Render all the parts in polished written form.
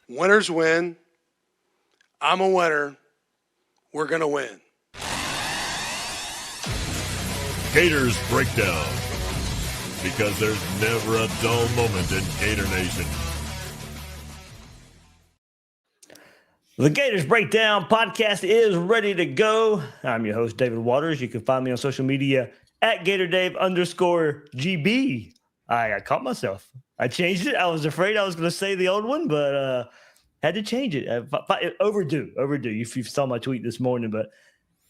Winners win. I'm a winner. We're going to win. Gators Breakdown. Because there's never a dull moment in Gator Nation. The Gators Breakdown podcast is ready to go. I'm your host, David Waters. You can find me on social media at GatorDave_GB. I caught myself. I changed it. I was afraid I was going to say the old one, but had to change it. Overdue. If you saw my tweet this morning, but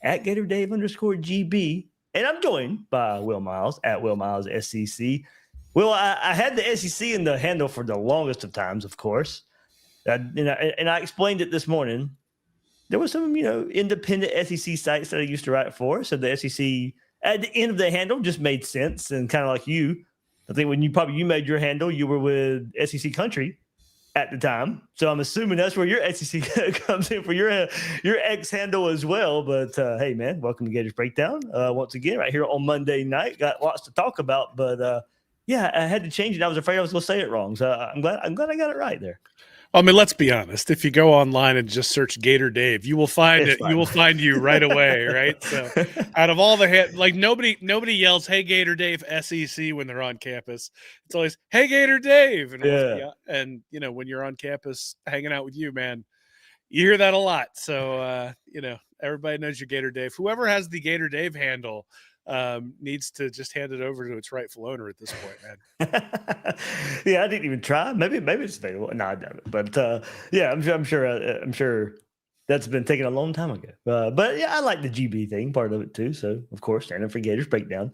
at GatorDave_GB. And I'm joined by Will Miles at Will Miles SEC. Will, I had the SEC in the handle for the longest of times, of course. And I explained it this morning. There were some, independent SEC sites that I used to write for. So the SEC at the end of the handle just made sense. And kind of like you, I think when you made your handle, you were with SEC Country at the time. So I'm assuming that's where your SEC comes in for your X handle as well. But hey, man, welcome to Gators Breakdown once again right here on Monday night. Got lots to talk about, but yeah, I had to change it. I was afraid I was going to say it wrong. So I'm glad I got it right there. I mean, let's be honest. If you go online and just search Gator Dave, you will find it. You will find you right away, right? So, out of all the nobody yells, "Hey Gator Dave SEC" when they're on campus. It's always, "Hey Gator Dave," and when you're on campus hanging out with you, man, you hear that a lot. So everybody knows your Gator Dave. Whoever has the Gator Dave handle needs to just hand it over to its rightful owner at this point, man. Yeah, I didn't even try. Maybe it's available. No, I doubt it. But yeah, I'm sure that's been taken a long time ago. But yeah, I like the GB thing, part of it too. So of course, standing for Gators Breakdown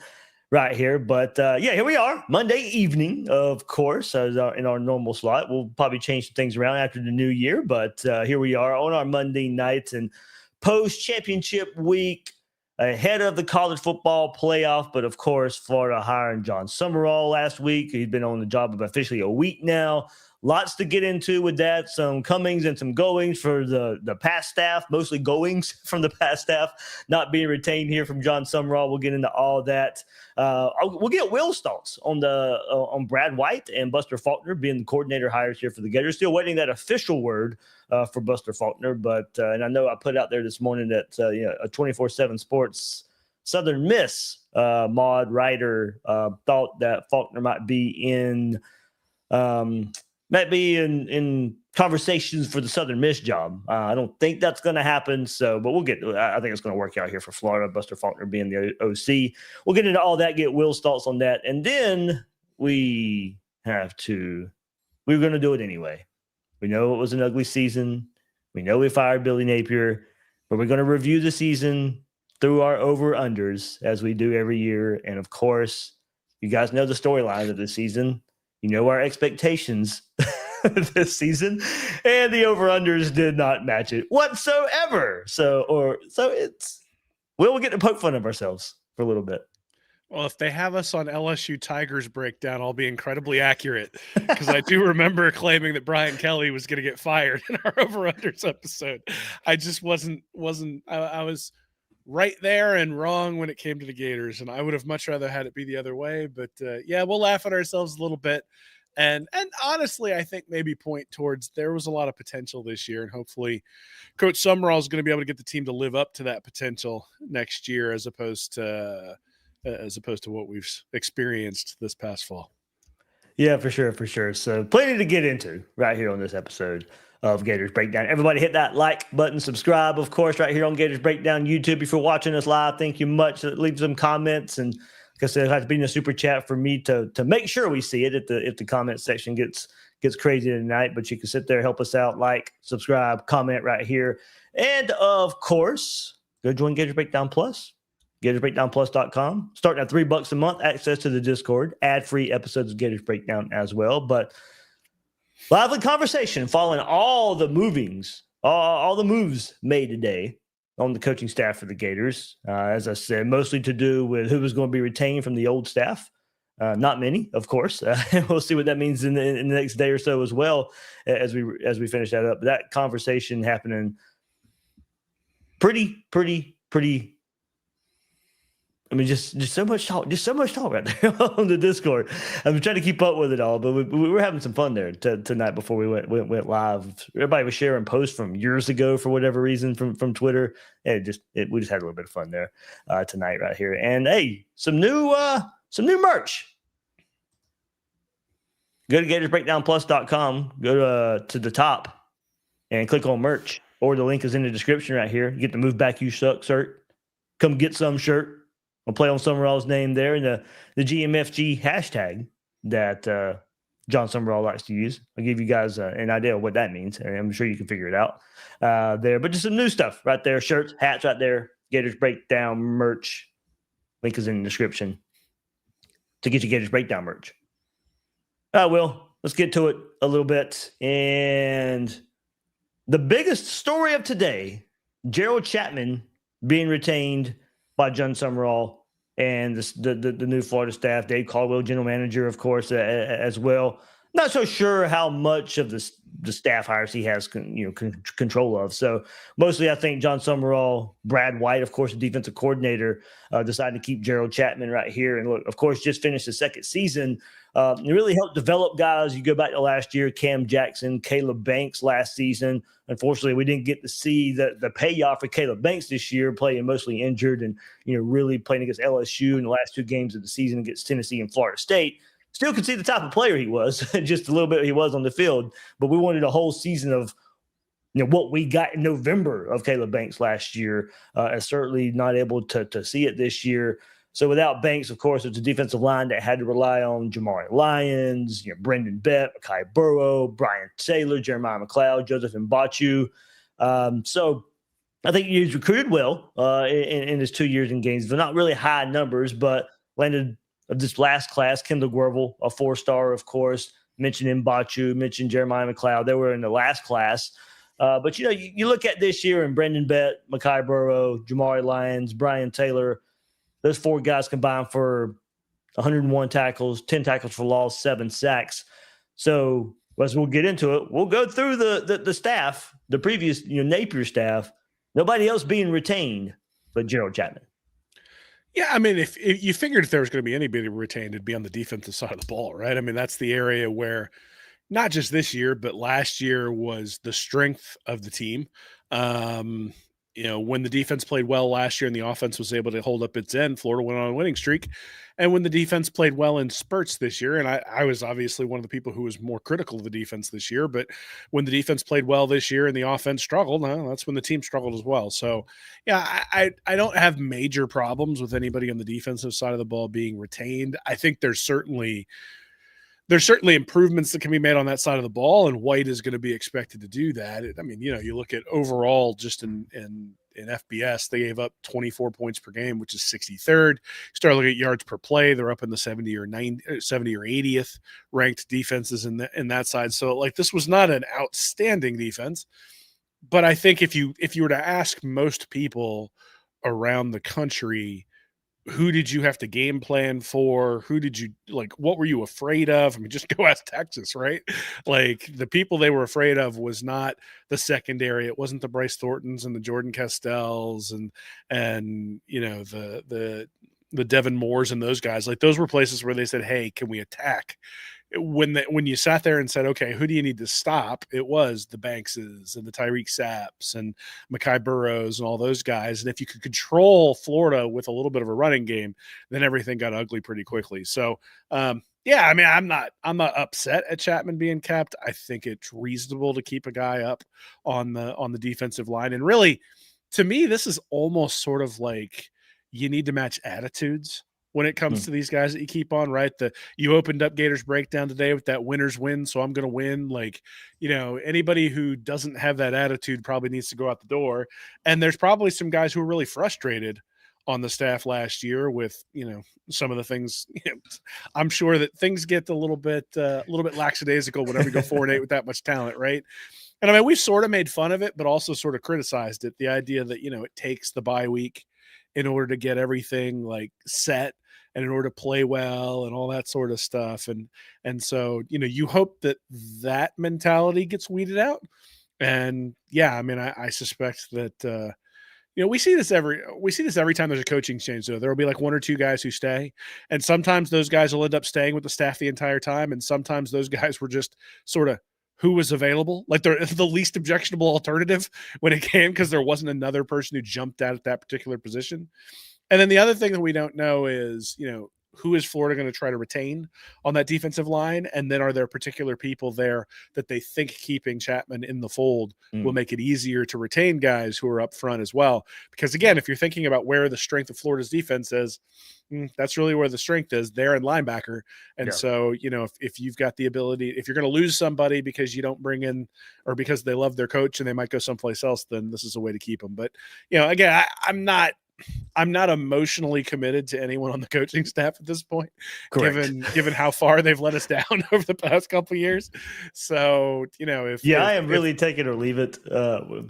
right here. But yeah, here we are, Monday evening, of course, in our normal slot. We'll probably change some things around after the new year, but here we are on our Monday nights and post-championship week. Ahead of the college football playoff, but of course, Florida hiring Jon Sumrall last week. He's been on the job officially a week now. Lots to get into with that. Some comings and some goings for the past staff, mostly goings from the past staff, not being retained here from Jon Sumrall. We'll get into all that. We'll get Will's thoughts on Brad White and Buster Faulkner being the coordinator hires here for the Gators. Still waiting that official word for Buster Faulkner, but and I know I put out there this morning that a 24/7 Sports Southern Miss mod writer thought that Faulkner might be in conversations for the Southern Miss job. I don't think that's going to happen. So, but I think it's going to work out here for Florida, Buster Faulkner being the OC. We'll get into all that, get Will's thoughts on that. And then we're going to do it anyway. We know it was an ugly season. We know we fired Billy Napier, but we're going to review the season through our over-unders as we do every year. And of course, you guys know the storyline of the season. You know our expectations this season, and the over-unders did not match it whatsoever. We'll get to poke fun of ourselves for a little bit. Well, if they have us on LSU Tigers breakdown, I'll be incredibly accurate because I do remember claiming that Brian Kelly was going to get fired in our over-unders episode. I just wasn't. I was right there and wrong when it came to the Gators, and I would have much rather had it be the other way. But yeah, we'll laugh at ourselves a little bit, and honestly, I think maybe point towards there was a lot of potential this year, and hopefully, Coach Sumrall is going to be able to get the team to live up to that potential next year, as opposed to what we've experienced this past fall. Yeah, for sure. So plenty to get into right here on this episode of Gators Breakdown. Everybody hit that like button, subscribe, of course, right here on Gators Breakdown YouTube. If you're watching us live, thank you much. Leave some comments, and like I said, it has to be in a super chat for me to make sure we see it if the comment section gets crazy tonight. But you can sit there, help us out, like, subscribe, comment right here. And of course, go join Gators Breakdown Plus. GatorsBreakdownPlus.com. Starting at $3 a month, access to the Discord, ad-free episodes of Gators Breakdown as well. But lively conversation following all the all the moves made today on the coaching staff for the Gators. As I said, mostly to do with who was going to be retained from the old staff. Not many, of course. We'll see what that means in the next day or so as well as we finish that up. But that conversation happening pretty I mean, just so much talk, right there on the Discord. I'm trying to keep up with it all, but we were having some fun there tonight before we went live. Everybody was sharing posts from years ago for whatever reason from Twitter. And we just had a little bit of fun there tonight right here. And hey, some new merch. Go to gatorsbreakdownplus.com. Go to the top and click on merch, or the link is in the description right here. You get the Move Back You Suck shirt. Come get some shirt. I'll play on Sumrall's name there, and the GMFG hashtag that Jon Sumrall likes to use. I'll give you guys an idea of what that means, and I'm sure you can figure it out there. But just some new stuff right there. Shirts, hats right there. Gators Breakdown merch. Link is in the description to get your Gators Breakdown merch. Will, let's get to it a little bit. And the biggest story of today, Gerald Chatman being retained by Jon Sumrall and the new Florida staff. Dave Caldwell, general manager, of course, as well. Not so sure how much of the staff hires he has control of. So mostly I think Jon Sumrall, Brad White, of course, the defensive coordinator, decided to keep Gerald Chatman right here. And look, of course, just finished the second season. It really helped develop guys. You go back to last year, Cam Jackson, Caleb Banks last season. Unfortunately, we didn't get to see the payoff for Caleb Banks this year, playing mostly injured and really playing against LSU in the last two games of the season against Tennessee and Florida State. Still could see the type of player he was, just a little bit he was on the field. But we wanted a whole season of what we got in November of Caleb Banks last year, and certainly not able to see it this year. So without Banks, of course, it's a defensive line that had to rely on Jamari Lyons, Brendan Bett, Makai Burrow, Brian Taylor, Jeremiah McLeod, Joseph Mbachu. So I think he's recruited well in his 2 years in Gainesville. Not really high numbers, but landed of this last class, Kendall Guerville, a 4-star, of course. Mentioned Mbachu, mentioned Jeremiah McLeod. They were in the last class. But, you look at this year and Brendan Bett, Makai Burrow, Jamari Lyons, Brian Taylor, those 4 guys combined for 101 tackles, 10 tackles for loss, 7 sacks. So as we'll get into it, we'll go through the staff, the previous Napier staff, nobody else being retained but Gerald Chatman. Yeah, I mean, if you figured if there was going to be anybody retained, it'd be on the defensive side of the ball, right? I mean, that's the area where not just this year, but last year was the strength of the team. When the defense played well last year and the offense was able to hold up its end, Florida went on a winning streak. And when the defense played well in spurts this year, and I was obviously one of the people who was more critical of the defense this year, but when the defense played well this year and the offense struggled, that's when the team struggled as well. So, yeah, I don't have major problems with anybody on the defensive side of the ball being retained. I think there's certainly improvements that can be made on that side of the ball, and White is going to be expected to do that. I mean, you look at overall just in FBS, they gave up 24 points per game, which is 63rd. Start looking at yards per play, they're up in the 70 or 80th ranked defenses in that side. So this was not an outstanding defense, but I think if you were to ask most people around the country, who did you have to game plan for? Who did you what were you afraid of? I mean, just go ask Texas, right? The people they were afraid of was not the secondary. It wasn't the Bryce Thorntons and the Jordan Castells and the Devin Moores and those guys. Those were places where they said, hey, can we attack? When you sat there and said, okay, who do you need to stop? It was the Bankses and the Tyreek Sapps and Makai Burrows and all those guys. And if you could control Florida with a little bit of a running game, then everything got ugly pretty quickly. So, yeah, I mean, I'm not upset at Chapman being kept. I think it's reasonable to keep a guy up on the defensive line. And really, to me, this is almost sort of you need to match attitudes when it comes to these guys that you keep on, right? You opened up Gators Breakdown today with that winner's win, so I'm going to win. Anybody who doesn't have that attitude probably needs to go out the door. And there's probably some guys who are really frustrated on the staff last year with, some of the things. I'm sure that things get a little bit lackadaisical whenever you go 4-8 with that much talent, right? And I mean, we've sort of made fun of it, but also sort of criticized it. The idea that, it takes the bye week in order to get everything set and in order to play well and all that sort of stuff. And so, you hope that mentality gets weeded out. And yeah, I mean, I suspect that, we see this every time there's a coaching change. Though there will be like one or two guys who stay, and sometimes those guys will end up staying with the staff the entire time, and sometimes those guys were just sort of who was available, like they're the least objectionable alternative when it came because there wasn't another person who jumped out at that particular position. And then the other thing that we don't know is, who is Florida going to try to retain on that defensive line? And then are there particular people there that they think keeping Chapman in the fold will make it easier to retain guys who are up front as well? Because again, if you're thinking about where the strength of Florida's defense is, that's really where the strength is there in linebacker. And so, if you've got the ability, if you're going to lose somebody because you don't bring in, or because they love their coach and they might go someplace else, then this is a way to keep them. But, again, I'm not emotionally committed to anyone on the coaching staff at this point, given how far they've let us down over the past couple of years. So, I am really take it or leave it.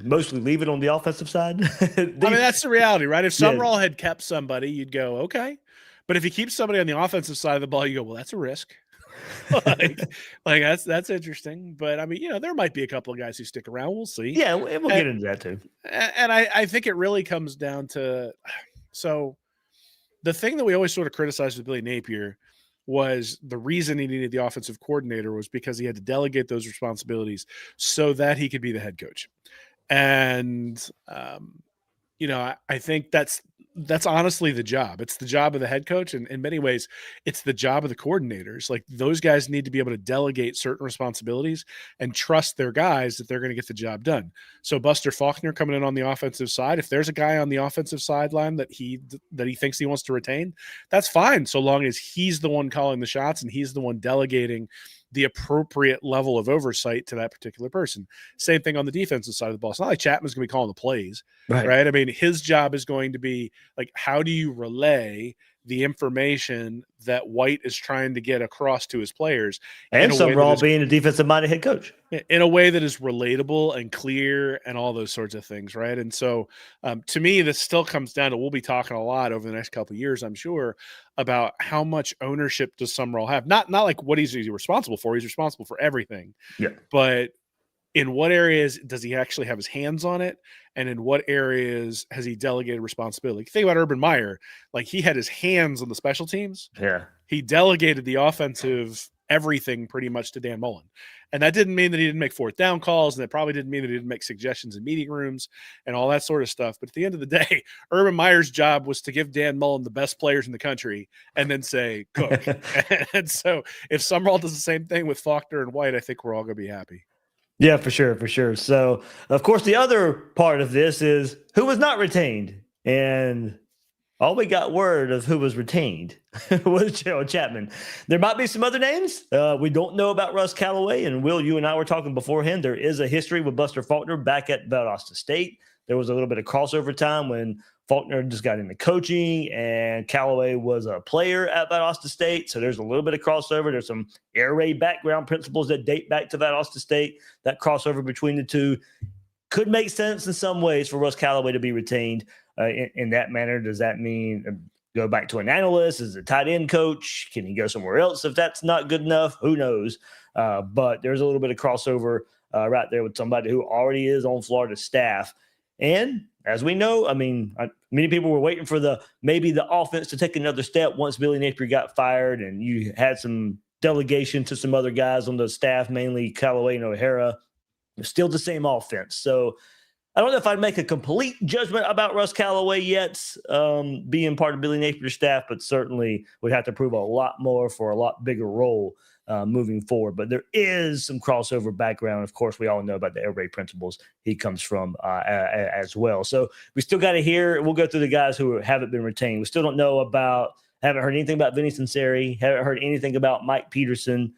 Mostly leave it on the offensive side. That's the reality, right? If Sumrall had kept somebody, you'd go, okay. But if he keeps somebody on the offensive side of the ball, you go, well, that's a risk. That's interesting. But there might be a couple of guys who stick around. We'll see. Yeah, we'll get into that too. And I think it really comes down to, so the thing that we always sort of criticized with Billy Napier was the reason he needed the offensive coordinator was because he had to delegate those responsibilities so that he could be the head coach. And, I think that's honestly the job. It's the job of the head coach. And in many ways, it's the job of the coordinators. Like those guys need to be able to delegate certain responsibilities and trust their guys that they're going to get the job done. So Buster Faulkner coming in on the offensive side, if there's a guy on the offensive sideline that he thinks he wants to retain, that's fine. So long as he's the one calling the shots and he's the one delegating the appropriate level of oversight to that particular person. Same thing on the defensive side of the ball. It's not like Chapman's going to be calling the plays, right? I mean, his job is going to be like, how do you relay the information that White is trying to get across to his players? And Sumrall being a defensive-minded head coach. In a way that is relatable and clear and all those sorts of things, right? And so to me, this still comes down to, we'll be talking a lot over the next couple of years, I'm sure, about how much ownership does Sumrall have. Not like what he's responsible for. He's responsible for everything. Yeah. But in what areas does he actually have his hands on it? And in what areas has he delegated responsibility? Think about Urban Meyer. Like he had his hands on the special teams. Yeah. He delegated the offensive everything pretty much to Dan Mullen. And that didn't mean that he didn't make fourth down calls. And that probably didn't mean that he didn't make suggestions in meeting rooms and all that sort of stuff. But at the end of the day, Urban Meyer's job was to give Dan Mullen the best players in the country and then say, cook. And so if Sumrall does the same thing with Faulkner and White, I think we're all going to be happy. Yeah, for sure, for sure. So, of course, the other part of this is who was not retained. And all we got word of who was retained was Gerald Chatman. There might be some other names. We don't know about Russ Callaway. And Will, you and I were talking beforehand. There is a history with Buster Faulkner back at Valdosta State. There was a little bit of crossover time when Faulkner just got into coaching and Callaway was a player at Valdosta State. So there's a little bit of crossover. There's some air raid background principles that date back to Valdosta State. That crossover between the two could make sense in some ways for Russ Callaway to be retained in that manner. Does that mean go back to an analyst as a tight end coach? Can he go somewhere else if that's not good enough? Who knows? But there's a little bit of crossover right there with somebody who already is on Florida staff. And as we know, I mean, many people were waiting for maybe the offense to take another step once Billy Napier got fired and you had some delegation to some other guys on the staff, mainly Callaway and O'Hara. It's still the same offense. So I don't know if I'd make a complete judgment about Russ Callaway yet, being part of Billy Napier's staff, but certainly would have to prove a lot more for a lot bigger role moving forward. But there is some crossover background. Of course, we all know about the air raid principles he comes from as well. So we still got to hear. We'll go through the guys who haven't been retained. We still don't know haven't heard anything about Vinny Sunseri, haven't heard anything about Mike Peterson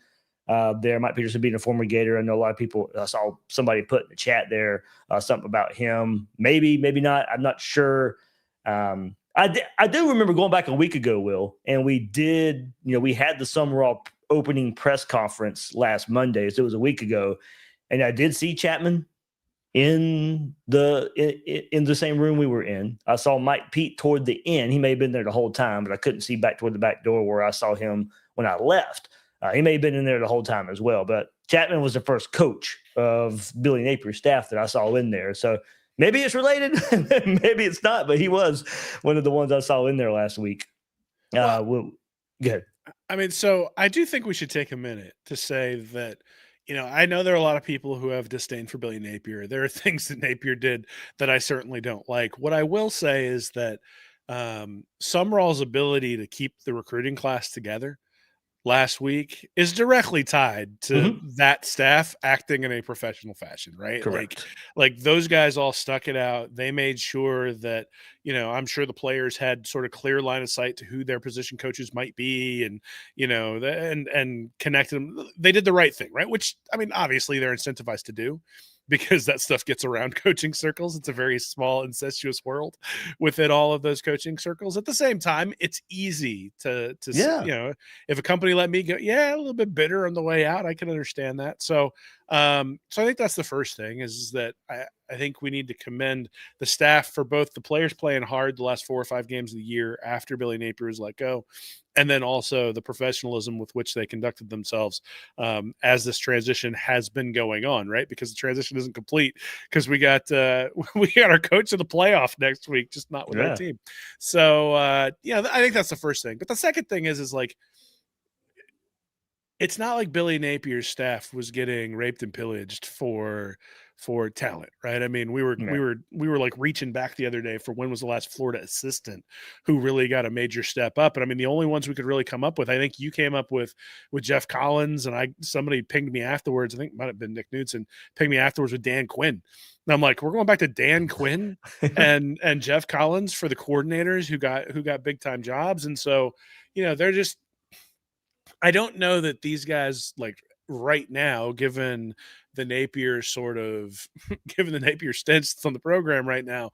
there. Mike Peterson being a former Gator. I know a lot of people, I saw somebody put in the chat there something about him. Maybe not. I'm not sure. I do remember going back a week ago, Will, and we had the Sumrall opening press conference last Monday. So it was a week ago. And I did see Chapman in the same room we were in. I saw Mike Pete toward the end. He may have been there the whole time, but I couldn't see back toward the back door where I saw him when I left. He may have been in there the whole time as well. But Chapman was the first coach of Billy Napier's staff that I saw in there. So Maybe it's related, maybe it's not, but he was one of the ones I saw in there last week. Well, good. I mean, so I do think we should take a minute to say that, I know there are a lot of people who have disdain for Billy Napier. There are things that Napier did that I certainly don't like. What I will say is that Sumrall's ability to keep the recruiting class together last week is directly tied to that staff acting in a professional fashion, right? Correct. Like those guys all stuck it out. They made sure that, I'm sure the players had sort of clear line of sight to who their position coaches might be and, and connected them. They did the right thing, right? Which, I mean, obviously they're incentivized to do because that stuff gets around coaching circles. It's a very small, incestuous world within all of those coaching circles. At the same time, it's easy to if a company let me go, a little bit bitter on the way out, I can understand that. So I think that's the first thing is that I think we need to commend the staff for both the players playing hard the last 4 or 5 games of the year after Billy Napier was let go, and then also the professionalism with which they conducted themselves as this transition has been going on, right? Because the transition isn't complete because we got our coach of the playoff next week, just not with our team. So I think that's the first thing. But the second thing is like, it's not like Billy Napier's staff was getting raped and pillaged for talent, right? I mean, we were like reaching back the other day for when was the last Florida assistant who really got a major step up. And I mean, the only ones we could really come up with, I think you came up with Jeff Collins, and somebody pinged me afterwards. I think it might have been Nick Knudsen pinged me afterwards with Dan Quinn. And I'm like, we're going back to Dan Quinn and Jeff Collins for the coordinators who got big time jobs. And so, they're just, I don't know that these guys, like right now, given the Napier stints on the program right now,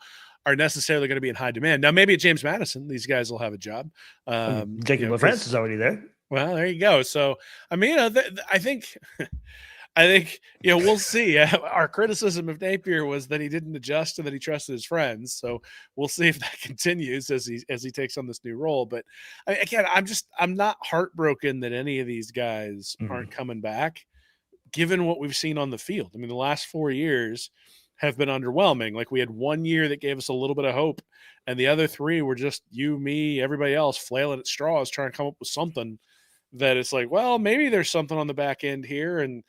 are necessarily going to be in high demand. Now, maybe at James Madison, these guys will have a job. Jacob LaFrance is already there. Well, there you go. So, I mean, I think we'll see. Our criticism of Napier was that he didn't adjust and that he trusted his friends. So we'll see if that continues as he takes on this new role. But again, I'm not heartbroken that any of these guys aren't coming back, given what we've seen on the field. I mean, the last 4 years have been underwhelming. Like, we had 1 year that gave us a little bit of hope, and the other 3 were just you, me, everybody else flailing at straws, trying to come up with something that it's like, well, maybe there's something on the back end here. And,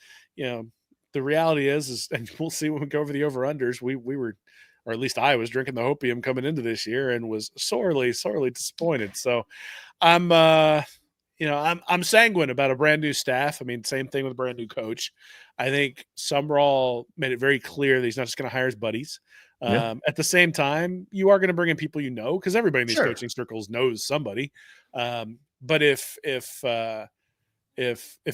the reality is, and we'll see when we go over the over-unders, we were, or at least I was drinking the opium coming into this year and was sorely, sorely disappointed. So I'm sanguine about a brand new staff. I mean, same thing with a brand new coach. I think Sumrall made it very clear that he's not just going to hire his buddies. At the same time, you are going to bring in people because everybody in these coaching circles knows somebody. But if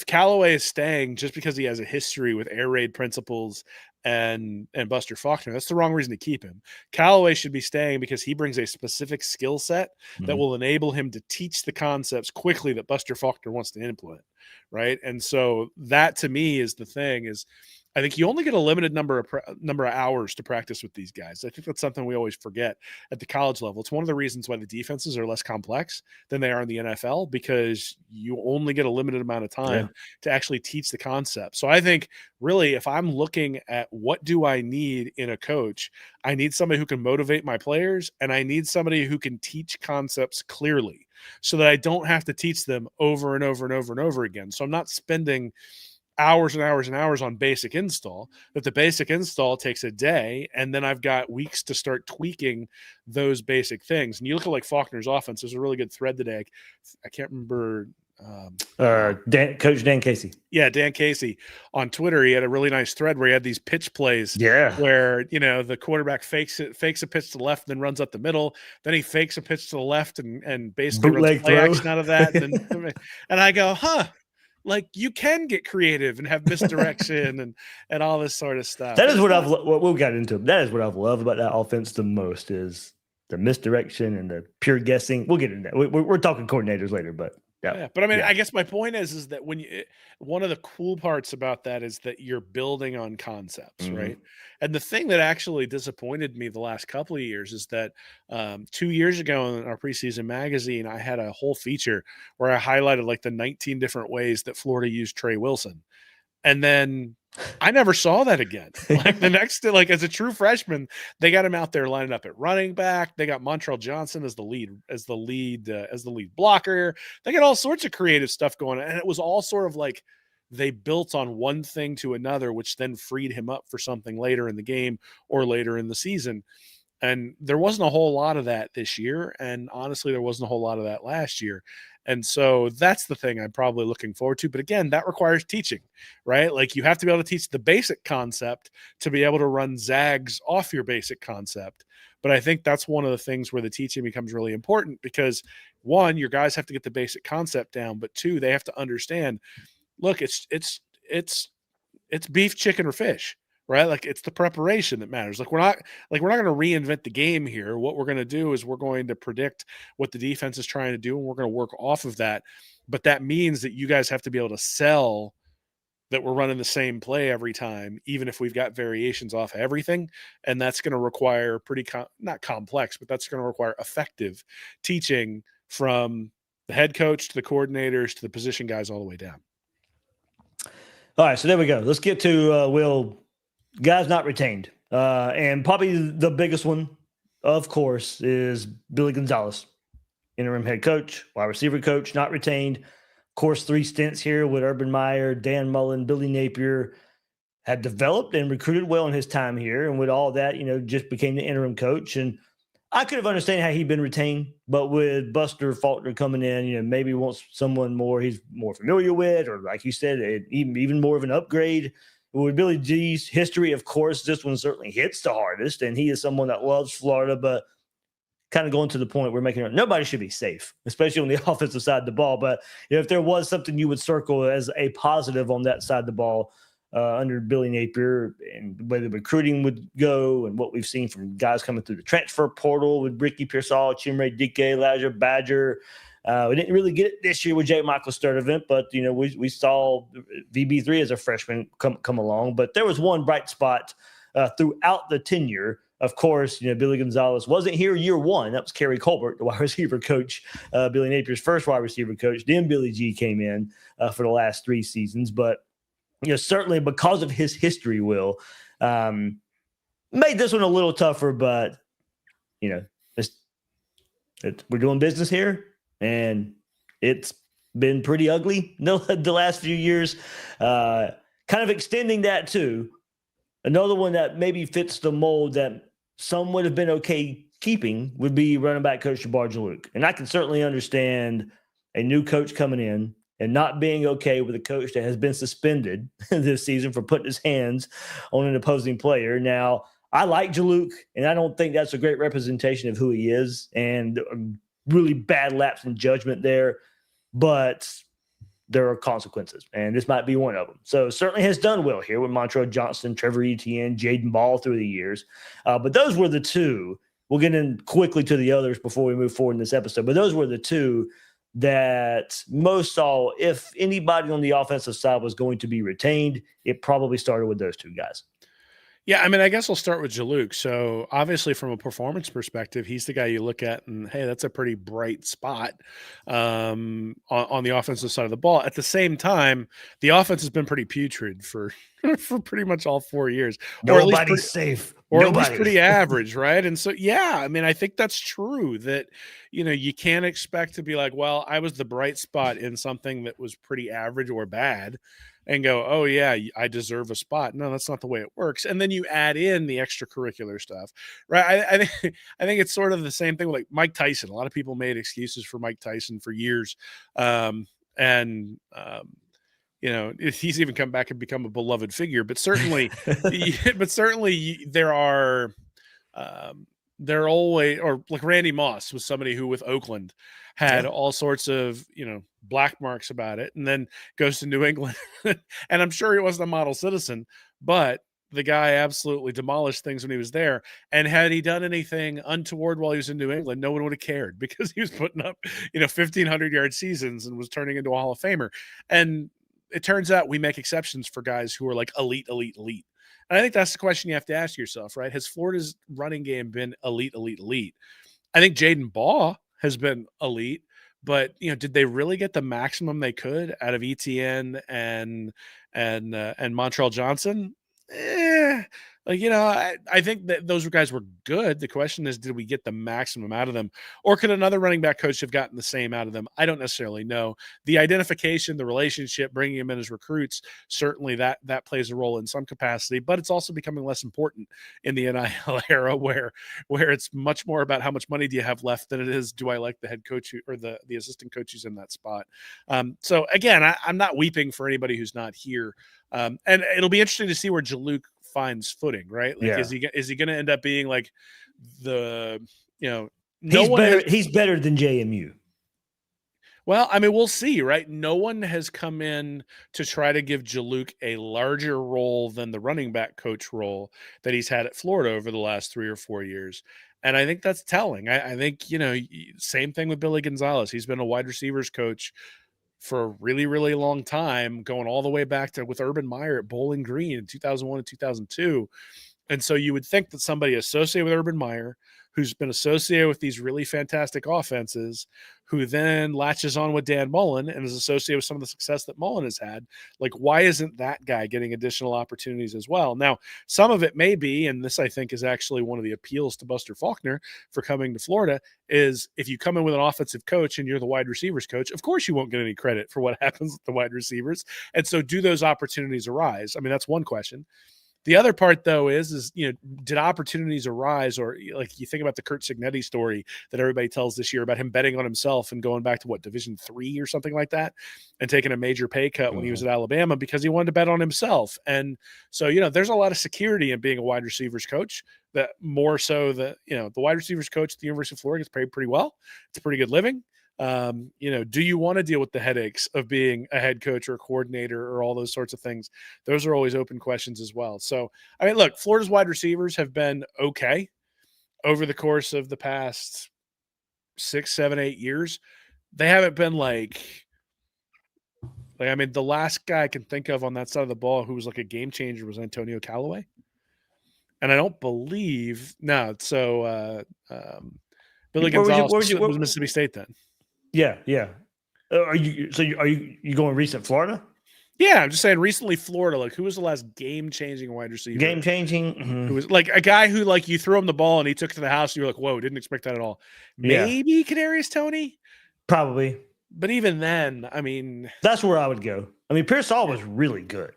Callaway is staying just because he has a history with air raid principles and Buster Faulkner, that's the wrong reason to keep him. Callaway should be staying because he brings a specific skill set that will enable him to teach the concepts quickly that Buster Faulkner wants to implement, right? And so that, to me, is the thing. Is I think you only get a limited number of hours to practice with these guys. I think that's something we always forget at the college level. It's one of the reasons why the defenses are less complex than they are in the NFL, because you only get a limited amount of time to actually teach the concept. So I think, really, if I'm looking at what do I need in a coach, I need somebody who can motivate my players, and I need somebody who can teach concepts clearly so that I don't have to teach them over and over and over and over again. So I'm not spending hours and hours and hours on basic install, that the basic install takes a day, and then I've got weeks to start tweaking those basic things. And you look at like Faulkner's offense, there's a really good thread today. I can't remember. Coach Dan Casey. Yeah, Dan Casey on Twitter. He had a really nice thread where he had these pitch plays where, the quarterback fakes a pitch to the left, then runs up the middle. Then he fakes a pitch to the left and basically runs play action out of that. And I go, like, you can get creative and have misdirection and all this sort of stuff. That is what we'll get into. That is what I've loved about that offense the most, is the misdirection and the pure guessing. We'll get into that. We're talking coordinators later, but but I mean, I guess my point is that one of the cool parts about that is that you're building on concepts, right? And the thing that actually disappointed me the last couple of years is that 2 years ago in our preseason magazine, I had a whole feature where I highlighted like the 19 different ways that Florida used Trey Wilson. And then I never saw that again. Like the next, like as a true freshman, they got him out there lining up at running back. They got Montrell Johnson as the lead blocker. They got all sorts of creative stuff going on, and it was all sort of like they built on one thing to another, which then freed him up for something later in the game or later in the season. And there wasn't a whole lot of that this year. And honestly, there wasn't a whole lot of that last year. And so that's the thing I'm probably looking forward to. But again, that requires teaching, right? Like you have to be able to teach the basic concept to be able to run zags off your basic concept. But I think that's one of the things where the teaching becomes really important because one, your guys have to get the basic concept down, but two, they have to understand, look, it's beef, chicken, or fish, right? Like it's the preparation that matters. We're not going to reinvent the game here. What we're going to do is we're going to predict what the defense is trying to do, and we're going to work off of that. But that means that you guys have to be able to sell that we're running the same play every time, even if we've got variations off of everything. And that's going to require not complex, but that's going to require effective teaching from the head coach to the coordinators to the position guys all the way down. All right, so there we go. Let's get to guys not retained. And probably the biggest one, of course, is Billy Gonzales, interim head coach, wide receiver coach, not retained. Of course, 3 stints here with Urban Meyer, Dan Mullen, Billy Napier, had developed and recruited well in his time here. And with all that, just became the interim coach. And I could have understood how he'd been retained, but with Buster Faulkner coming in, maybe wants someone he's more familiar with, or like you said, even more of an upgrade. With Billy G's history, of course, this one certainly hits the hardest, and he is someone that loves Florida, but kind of going to the point we're making, nobody should be safe, especially on the offensive side of the ball. But if there was something you would circle as a positive on that side of the ball under Billy Napier, and where the recruiting would go, and what we've seen from guys coming through the transfer portal with Ricky Pearsall, Chimere Dike, Elijah Badger. We didn't really get it this year with Jay Michael Sturdivant, but we saw VB3 as a freshman come along. But there was one bright spot throughout the tenure. Of course, Billy Gonzales wasn't here year one. That was Kerry Colbert, the wide receiver coach, Billy Napier's first wide receiver coach. Then Billy G came in for the last 3 seasons. But certainly because of his history, Will, made this one a little tougher. But we're doing business here. And it's been pretty ugly the last few years. Kind of extending that to another one that maybe fits the mold that some would have been okay keeping would be running back coach Jabbar Juluke. And I can certainly understand a new coach coming in and not being okay with a coach that has been suspended this season for putting his hands on an opposing player. Now, I like Juluke, and I don't think that's a great representation of who he is, and really bad lapse in judgment there, but there are consequences, and this might be one of them. So certainly has done well here with Montrell Johnson, Trevor Etienne, Jaden Ball through the years. But those were the 2. We'll get in quickly to the others before we move forward in this episode. But those were the 2 that most saw, if anybody on the offensive side was going to be retained, it probably started with those 2 guys. Yeah, I mean, I guess I'll start with Juluke. So obviously from a performance perspective, he's the guy you look at and, hey, that's a pretty bright spot on the offensive side of the ball. At the same time, the offense has been pretty putrid for pretty much all 4 years. Nobody's safe. Or at least pretty average, right? And so, yeah, I mean, I think that's true that, you can't expect to be like, well, I was the bright spot in something that was pretty average or bad, and go, oh, yeah, I deserve a spot. No, that's not the way it works. And then you add in the extracurricular stuff, right? I think it's sort of the same thing with like Mike Tyson. A lot of people made excuses for Mike Tyson for years. He's even come back and become a beloved figure. But certainly, there are always, or like Randy Moss was somebody who with Oakland had all sorts of, black marks about it, and then goes to New England. And I'm sure he wasn't a model citizen, but the guy absolutely demolished things when he was there. And had he done anything untoward while he was in New England, no one would have cared because he was putting up, 1,500-yard seasons and was turning into a Hall of Famer. And it turns out we make exceptions for guys who are like elite. And I think that's the question you have to ask yourself, right? Has Florida's running game been elite? I think Jaden Ball has been elite, but did they really get the maximum they could out of Etienne and and Montreal Johnson. I think that those guys were good. The question is, did we get the maximum out of them, or could another running back coach have gotten the same out of them? I don't necessarily know. The identification, the relationship, bringing them in as recruits, certainly that plays a role in some capacity, but it's also becoming less important in the NIL era where it's much more about how much money do you have left than it is, do I like the head coach or the assistant coaches in that spot? So again, I'm not weeping for anybody who's not here. And it'll be interesting to see where Juluke finds footing, right? Like, is he going to end up being like he's better than JMU. Well, I mean, we'll see, right? No one has come in to try to give Juluke a larger role than the running back coach role that he's had at Florida over the last 3 or 4 years. And I think that's telling. I think, same thing with Billy Gonzales. He's been a wide receivers coach for a really, really long time, going all the way back to with Urban Meyer at Bowling Green in 2001 and 2002. And so you would think that somebody associated with Urban Meyer, who's been associated with these really fantastic offenses, who then latches on with Dan Mullen and is associated with some of the success that Mullen has had, like, why isn't that guy getting additional opportunities as well? Now, some of it may be, and this I think is actually one of the appeals to Buster Faulkner for coming to Florida, is if you come in with an offensive coach and you're the wide receivers coach, of course you won't get any credit for what happens with the wide receivers. And so do those opportunities arise? I mean, that's one question. The other part, though, is did opportunities arise, or like you think about the Curt Cignetti story that everybody tells this year about him betting on himself and going back to Division III or something like that, and taking a major pay cut when he was at Alabama because he wanted to bet on himself. And so, there's a lot of security in being a wide receivers coach, that more so that, the wide receivers coach at the University of Florida gets paid pretty well. It's a pretty good living. Do you want to deal with the headaches of being a head coach or a coordinator or all those sorts of things? Those are always open questions as well. So, I mean, look, Florida's wide receivers have been okay over the course of the past 6, 7, 8 years. They haven't been like, I mean, the last guy I can think of on that side of the ball who was like a game changer was Antonio Callaway. And I don't believe, Billy Gonzales was Mississippi State then. Yeah. Are you going recent Florida? Yeah, I'm just saying recently Florida, like, who was the last game-changing wide receiver? Game-changing? Mm-hmm. Who was like a guy who, like, you threw him the ball and he took it to the house and you were like, whoa, didn't expect that at all. Maybe Kadarius Toney? Probably. But even then, I mean... That's where I would go. I mean, Pearsall was really good.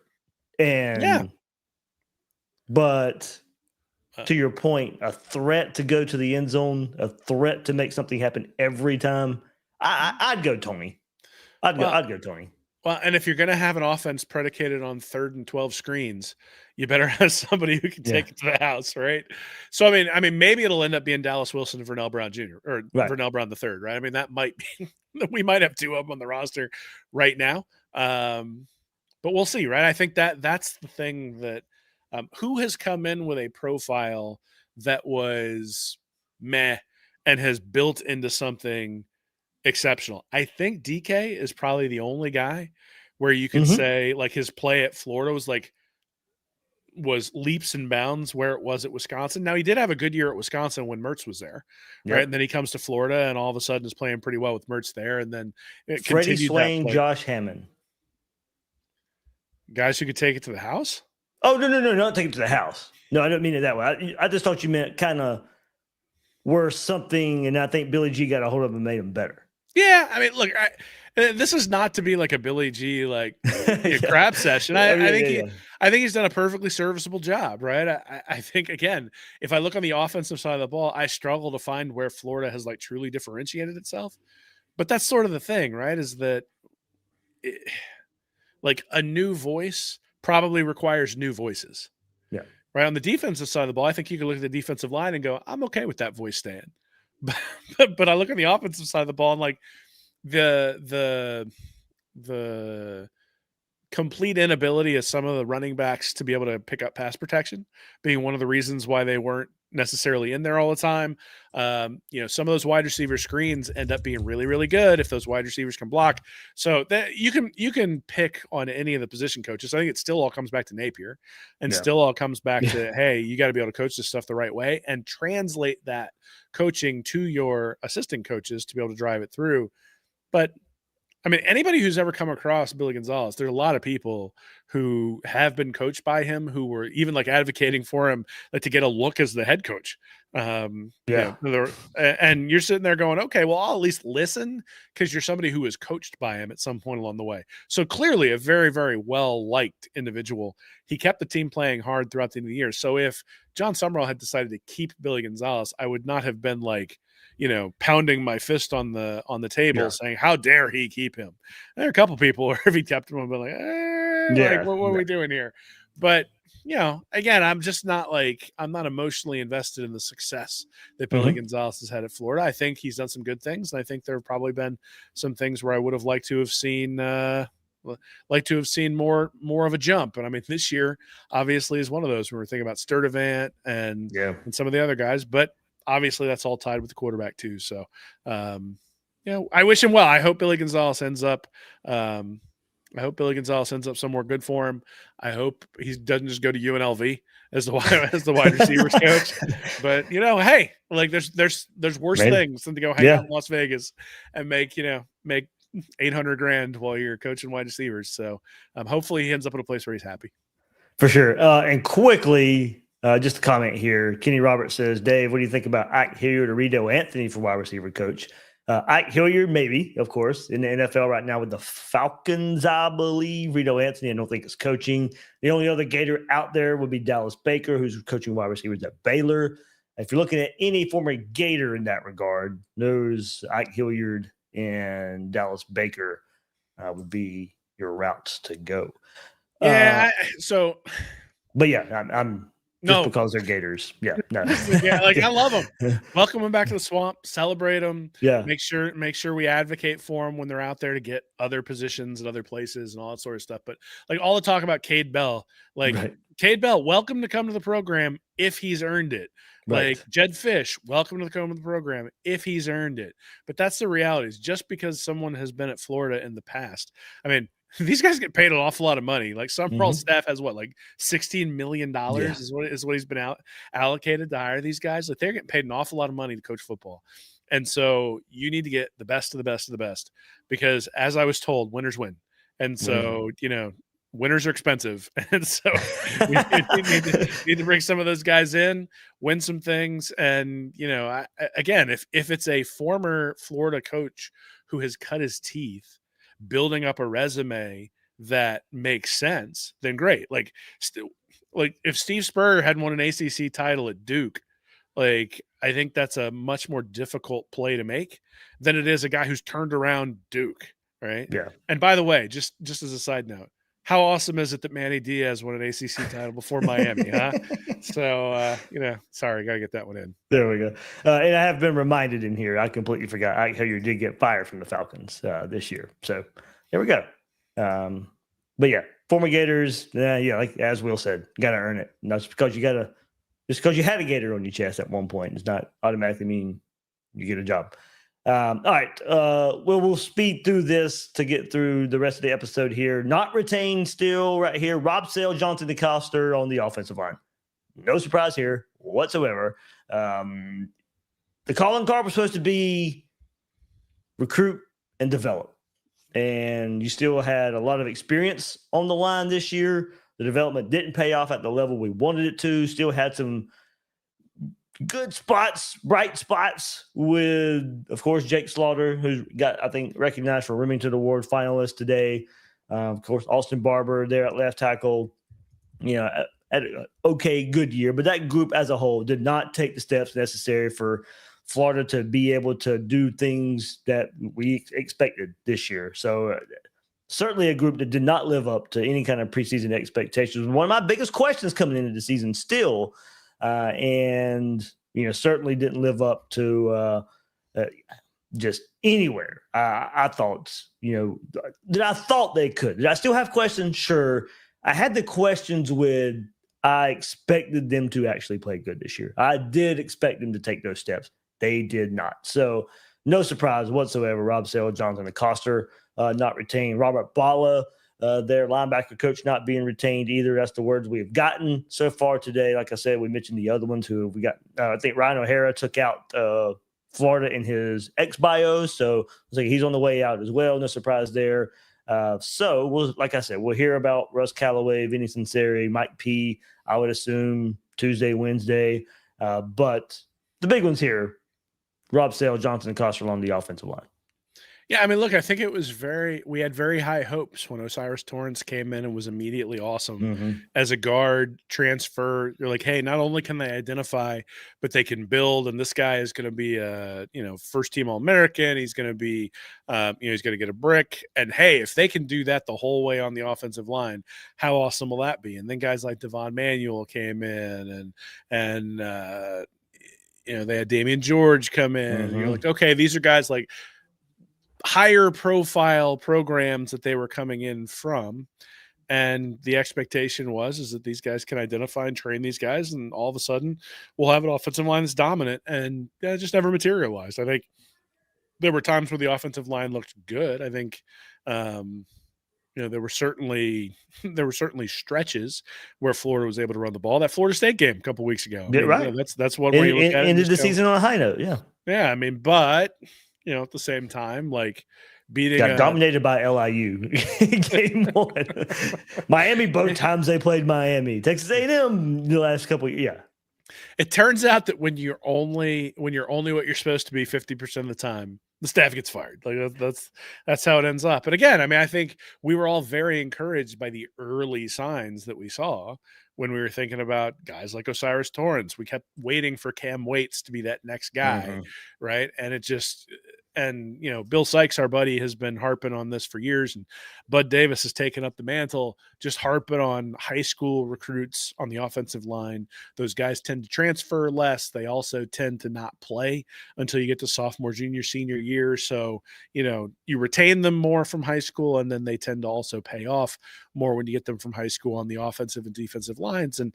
But to your point, a threat to go to the end zone, a threat to make something happen every time, I'd go Toney. I'd go Toney. Well, and if you're going to have an offense predicated on 3rd and 12 screens, you better have somebody who can take it to the house, right? So, I mean, maybe it'll end up being Dallas Wilson and Vernell Brown Jr. or Vernell Brown III, right? I mean, that might be – we might have 2 of them on the roster right now. But we'll see, right? I think that's the thing that who has come in with a profile that was meh and has built into something – exceptional. I think DK is probably the only guy where you can say, like, his play at Florida was leaps and bounds where it was at Wisconsin. Now, he did have a good year at Wisconsin when Mertz was there, right? And then he comes to Florida and all of a sudden is playing pretty well with Mertz there. And then it Freddie Swain, Josh Hammond. Guys who could take it to the house? Oh, no, not take it to the house. No, I don't mean it that way. I just thought you meant kind of were something, and I think Billy G got a hold of and made him better. Yeah, I mean, look, this is not to be like a Billy G crap session. I think he's done a perfectly serviceable job, right? I think, again, if I look on the offensive side of the ball, I struggle to find where Florida has like truly differentiated itself. But that's sort of the thing, right? Is that like a new voice probably requires new voices. Yeah. Right. On the defensive side of the ball, I think you can look at the defensive line and go, I'm okay with that voice staying. But I look at the offensive side of the ball and like the complete inability of some of the running backs to be able to pick up pass protection being one of the reasons why they weren't necessarily in there all the time. Some of those wide receiver screens end up being really, really good if those wide receivers can block. So that you can pick on any of the position coaches. I think it still all comes back to Napier and still all comes back to, hey, you got to be able to coach this stuff the right way and translate that coaching to your assistant coaches to be able to drive it through. But I mean, anybody who's ever come across Billy Gonzales, there are a lot of people who have been coached by him, who were even like advocating for him, like to get a look as the head coach. Yeah. And you're sitting there going, okay, well, I'll at least listen because you're somebody who was coached by him at some point along the way. So clearly, a very, very well liked individual. He kept the team playing hard throughout the end of the year. So if Jon Sumrall had decided to keep Billy Gonzales, I would not have been like, pounding my fist on the table saying, how dare he keep him? And there are a couple people where if he kept him, I'd be like, what are we doing here? But, again, I'm just not I'm not emotionally invested in the success that Billy Gonzales has had at Florida. I think he's done some good things. And I think there have probably been some things where I would have liked to have seen, more of a jump. And I mean, this year obviously is one of those when we're thinking about Sturdivant and some of the other guys, but obviously that's all tied with the quarterback too. So, I wish him well. I hope Billy Gonzales ends up somewhere good for him. I hope he doesn't just go to UNLV as the wide receivers coach. But hey, there's worse things than to go hang out in Las Vegas and make $800,000 while you're coaching wide receivers. So hopefully he ends up in a place where he's happy. For sure. And quickly, just a comment here. Kenny Roberts says, Dave, what do you think about Ike Hilliard or Rito Anthony for wide receiver coach? Ike Hilliard, maybe, of course, in the NFL right now with the Falcons, I believe. Rito Anthony, I don't think is coaching. The only other Gator out there would be Dallas Baker, who's coaching wide receivers at Baylor. If you're looking at any former Gator in that regard, those Ike Hilliard and Dallas Baker would be your routes to go. Yeah. But yeah, I'm just because they're Gators. Yeah, no. I love them. Welcome them back to the swamp. Celebrate them. Yeah. Make sure we advocate for them when they're out there to get other positions and other places and all that sort of stuff. But all the talk about Cade Bell, Cade Bell, welcome to come to the program if he's earned it. Right. Jed Fish, welcome to come to the program if he's earned it. But that's the reality. Is just because someone has been at Florida in the past. I mean, these guys get paid an awful lot of money. Sumrall staff has $16 million is what he's been allocated to hire these guys. They're getting paid an awful lot of money to coach football. And so you need to get the best of the best of the best because as I was told, winners win. And so, winners are expensive. And so we need to bring some of those guys in, win some things. And, again, if it's a former Florida coach who has cut his teeth building up a resume that makes sense, then great. If Steve Spurrier had won an ACC title at Duke, I think that's a much more difficult play to make than it is a guy who's turned around Duke, right? Yeah. And by the way, just as a side note, how awesome is it that Manny Diaz won an ACC title before Miami, huh? So, sorry, got to get that one in. There we go. And I have been reminded in here, I completely forgot, Ike Hilliard did get fired from the Falcons this year. So there we go. But yeah, former Gators, as Will said, got to earn it. Not just because you had a Gator on your chest at one point does not automatically mean you get a job. All right. We'll speed through this to get through the rest of the episode here. Not retained still right here. Rob Sale, Jonathan DeCoster on the offensive line. No surprise here whatsoever. The calling card was supposed to be recruit and develop. And you still had a lot of experience on the line this year. The development didn't pay off at the level we wanted it to. Still had some good spots, bright spots with, of course, Jake Slaughter, who's got, I think, recognized for Remington Award finalist today. Of course, Austin Barber there at left tackle, had an okay, good year. But that group as a whole did not take the steps necessary for Florida to be able to do things that we expected this year. So certainly a group that did not live up to any kind of preseason expectations. One of my biggest questions coming into the season still, and certainly didn't live up to just anywhere. I thought, did I thought they could? Did I still have questions? Sure. I had the questions with I expected them to actually play good this year. I did expect them to take those steps. They did not. So no surprise whatsoever. Rob Sale, Jonathan DeCoster not retained. Robert Bala, their linebacker coach, not being retained either. That's the words we've gotten so far today. Like I said, we mentioned the other ones who we got. I think Ryan O'Hara took out Florida in his ex-bio, so it's like he's on the way out as well. No surprise there. So like I said, we'll hear about Russ Callaway, Vinny Sunseri, Mike P. I would assume Tuesday, Wednesday. But the big ones here: Rob Sale, Johnson, and Coster along the offensive line. Yeah, I mean, look, I think it was we had very high hopes when Osiris Torrance came in and was immediately awesome as a guard transfer. You're like, hey, not only can they identify, but they can build. And this guy is going to be a, first team All-American. He's going to be, he's going to get a brick. And hey, if they can do that the whole way on the offensive line, how awesome will that be? And then guys like Devon Manuel came in and they had Damian George come in. And you're like, okay, these are guys like higher profile programs that they were coming in from, and the expectation is that these guys can identify and train these guys, and all of a sudden we'll have an offensive line that's dominant, and it just never materialized. I think there were times where the offensive line looked good. I think there were certainly stretches where Florida was able to run the ball. That Florida State game a couple weeks ago, right? That's one where you look at it ended the season on a high note. Yeah, I mean, but at the same time, like got dominated by LIU game 1. Miami, both times they played Miami. Texas A&M the last couple of years. Yeah. It turns out that when you're only what you're supposed to be 50% of the time, the staff gets fired. Like that's how it ends up. And again, I mean, I think we were all very encouraged by the early signs that we saw when we were thinking about guys like Osiris Torrance. We kept waiting for Cam Waits to be that next guy, right? And it just Bill Sykes, our buddy, has been harping on this for years, and Bud Davis has taken up the mantle, just harping on high school recruits on the offensive line. Those guys tend to transfer less. They also tend to not play until you get to sophomore, junior, senior year. So, you retain them more from high school, and then they tend to also pay off more when you get them from high school on the offensive and defensive lines. And,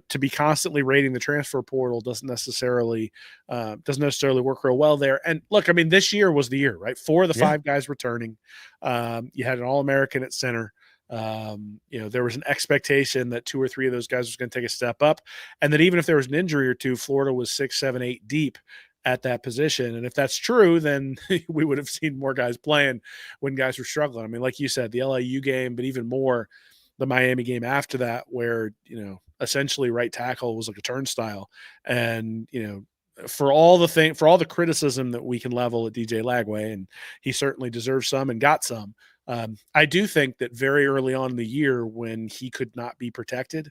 to be constantly rating the transfer portal doesn't necessarily work real well there. And look, I mean, this year was the year, right? 4 of the 5 guys returning. You had an All-American at center. There was an expectation that 2 or 3 of those guys was going to take a step up, and that even if there was an injury or two, Florida was 6, 7, 8 deep at that position. And if that's true, then we would have seen more guys playing when guys were struggling. I mean, like you said, the LIU game, but even more the Miami game after that, where, essentially right tackle was like a turnstile. And, for all the criticism that we can level at DJ Lagway, and he certainly deserves some and got some, I do think that very early on in the year, when he could not be protected,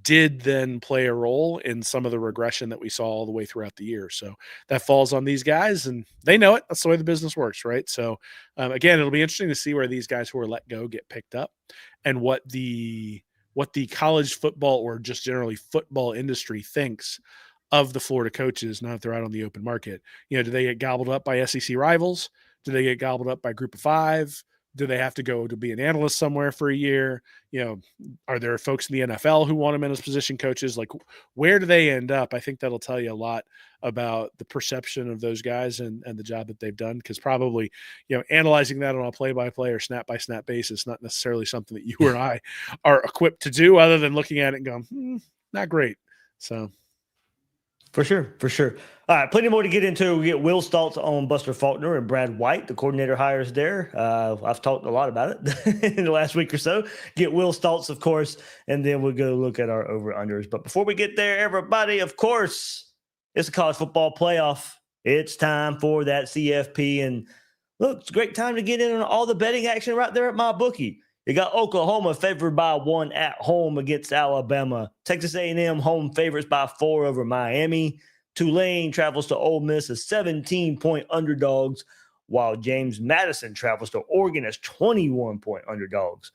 did then play a role in some of the regression that we saw all the way throughout the year. So that falls on these guys, and they know it. That's the way the business works, right? So again, it'll be interesting to see where these guys who are let go get picked up, and what the college football, or just generally football industry, thinks of the Florida coaches now that they're out on the open market. Do they get gobbled up by SEC rivals? Do they get gobbled up by Group of 5? Do they have to go to be an analyst somewhere for a year? Are there folks in the NFL who want them in as position coaches? Like, where do they end up? I think that'll tell you a lot about the perception of those guys and the job that they've done. Because probably, analyzing that on a play-by-play or snap-by-snap basis, not necessarily something that you or I are equipped to do, other than looking at it and going, not great. So. For sure. All right, plenty more to get into. We get Will's thoughts on Buster Faulkner and Brad White, the coordinator hires there. I've talked a lot about it in the last week or so. Get Will's thoughts, of course, and then we'll go look at our over-unders. But before we get there, everybody, of course, it's a college football playoff. It's time for that CFP. And look, it's a great time to get in on all the betting action right there at MyBookie. You got Oklahoma favored by 1 at home against Alabama. Texas A&M home favorites by 4 over Miami. Tulane travels to Ole Miss as 17-point underdogs, while James Madison travels to Oregon as 21-point underdogs.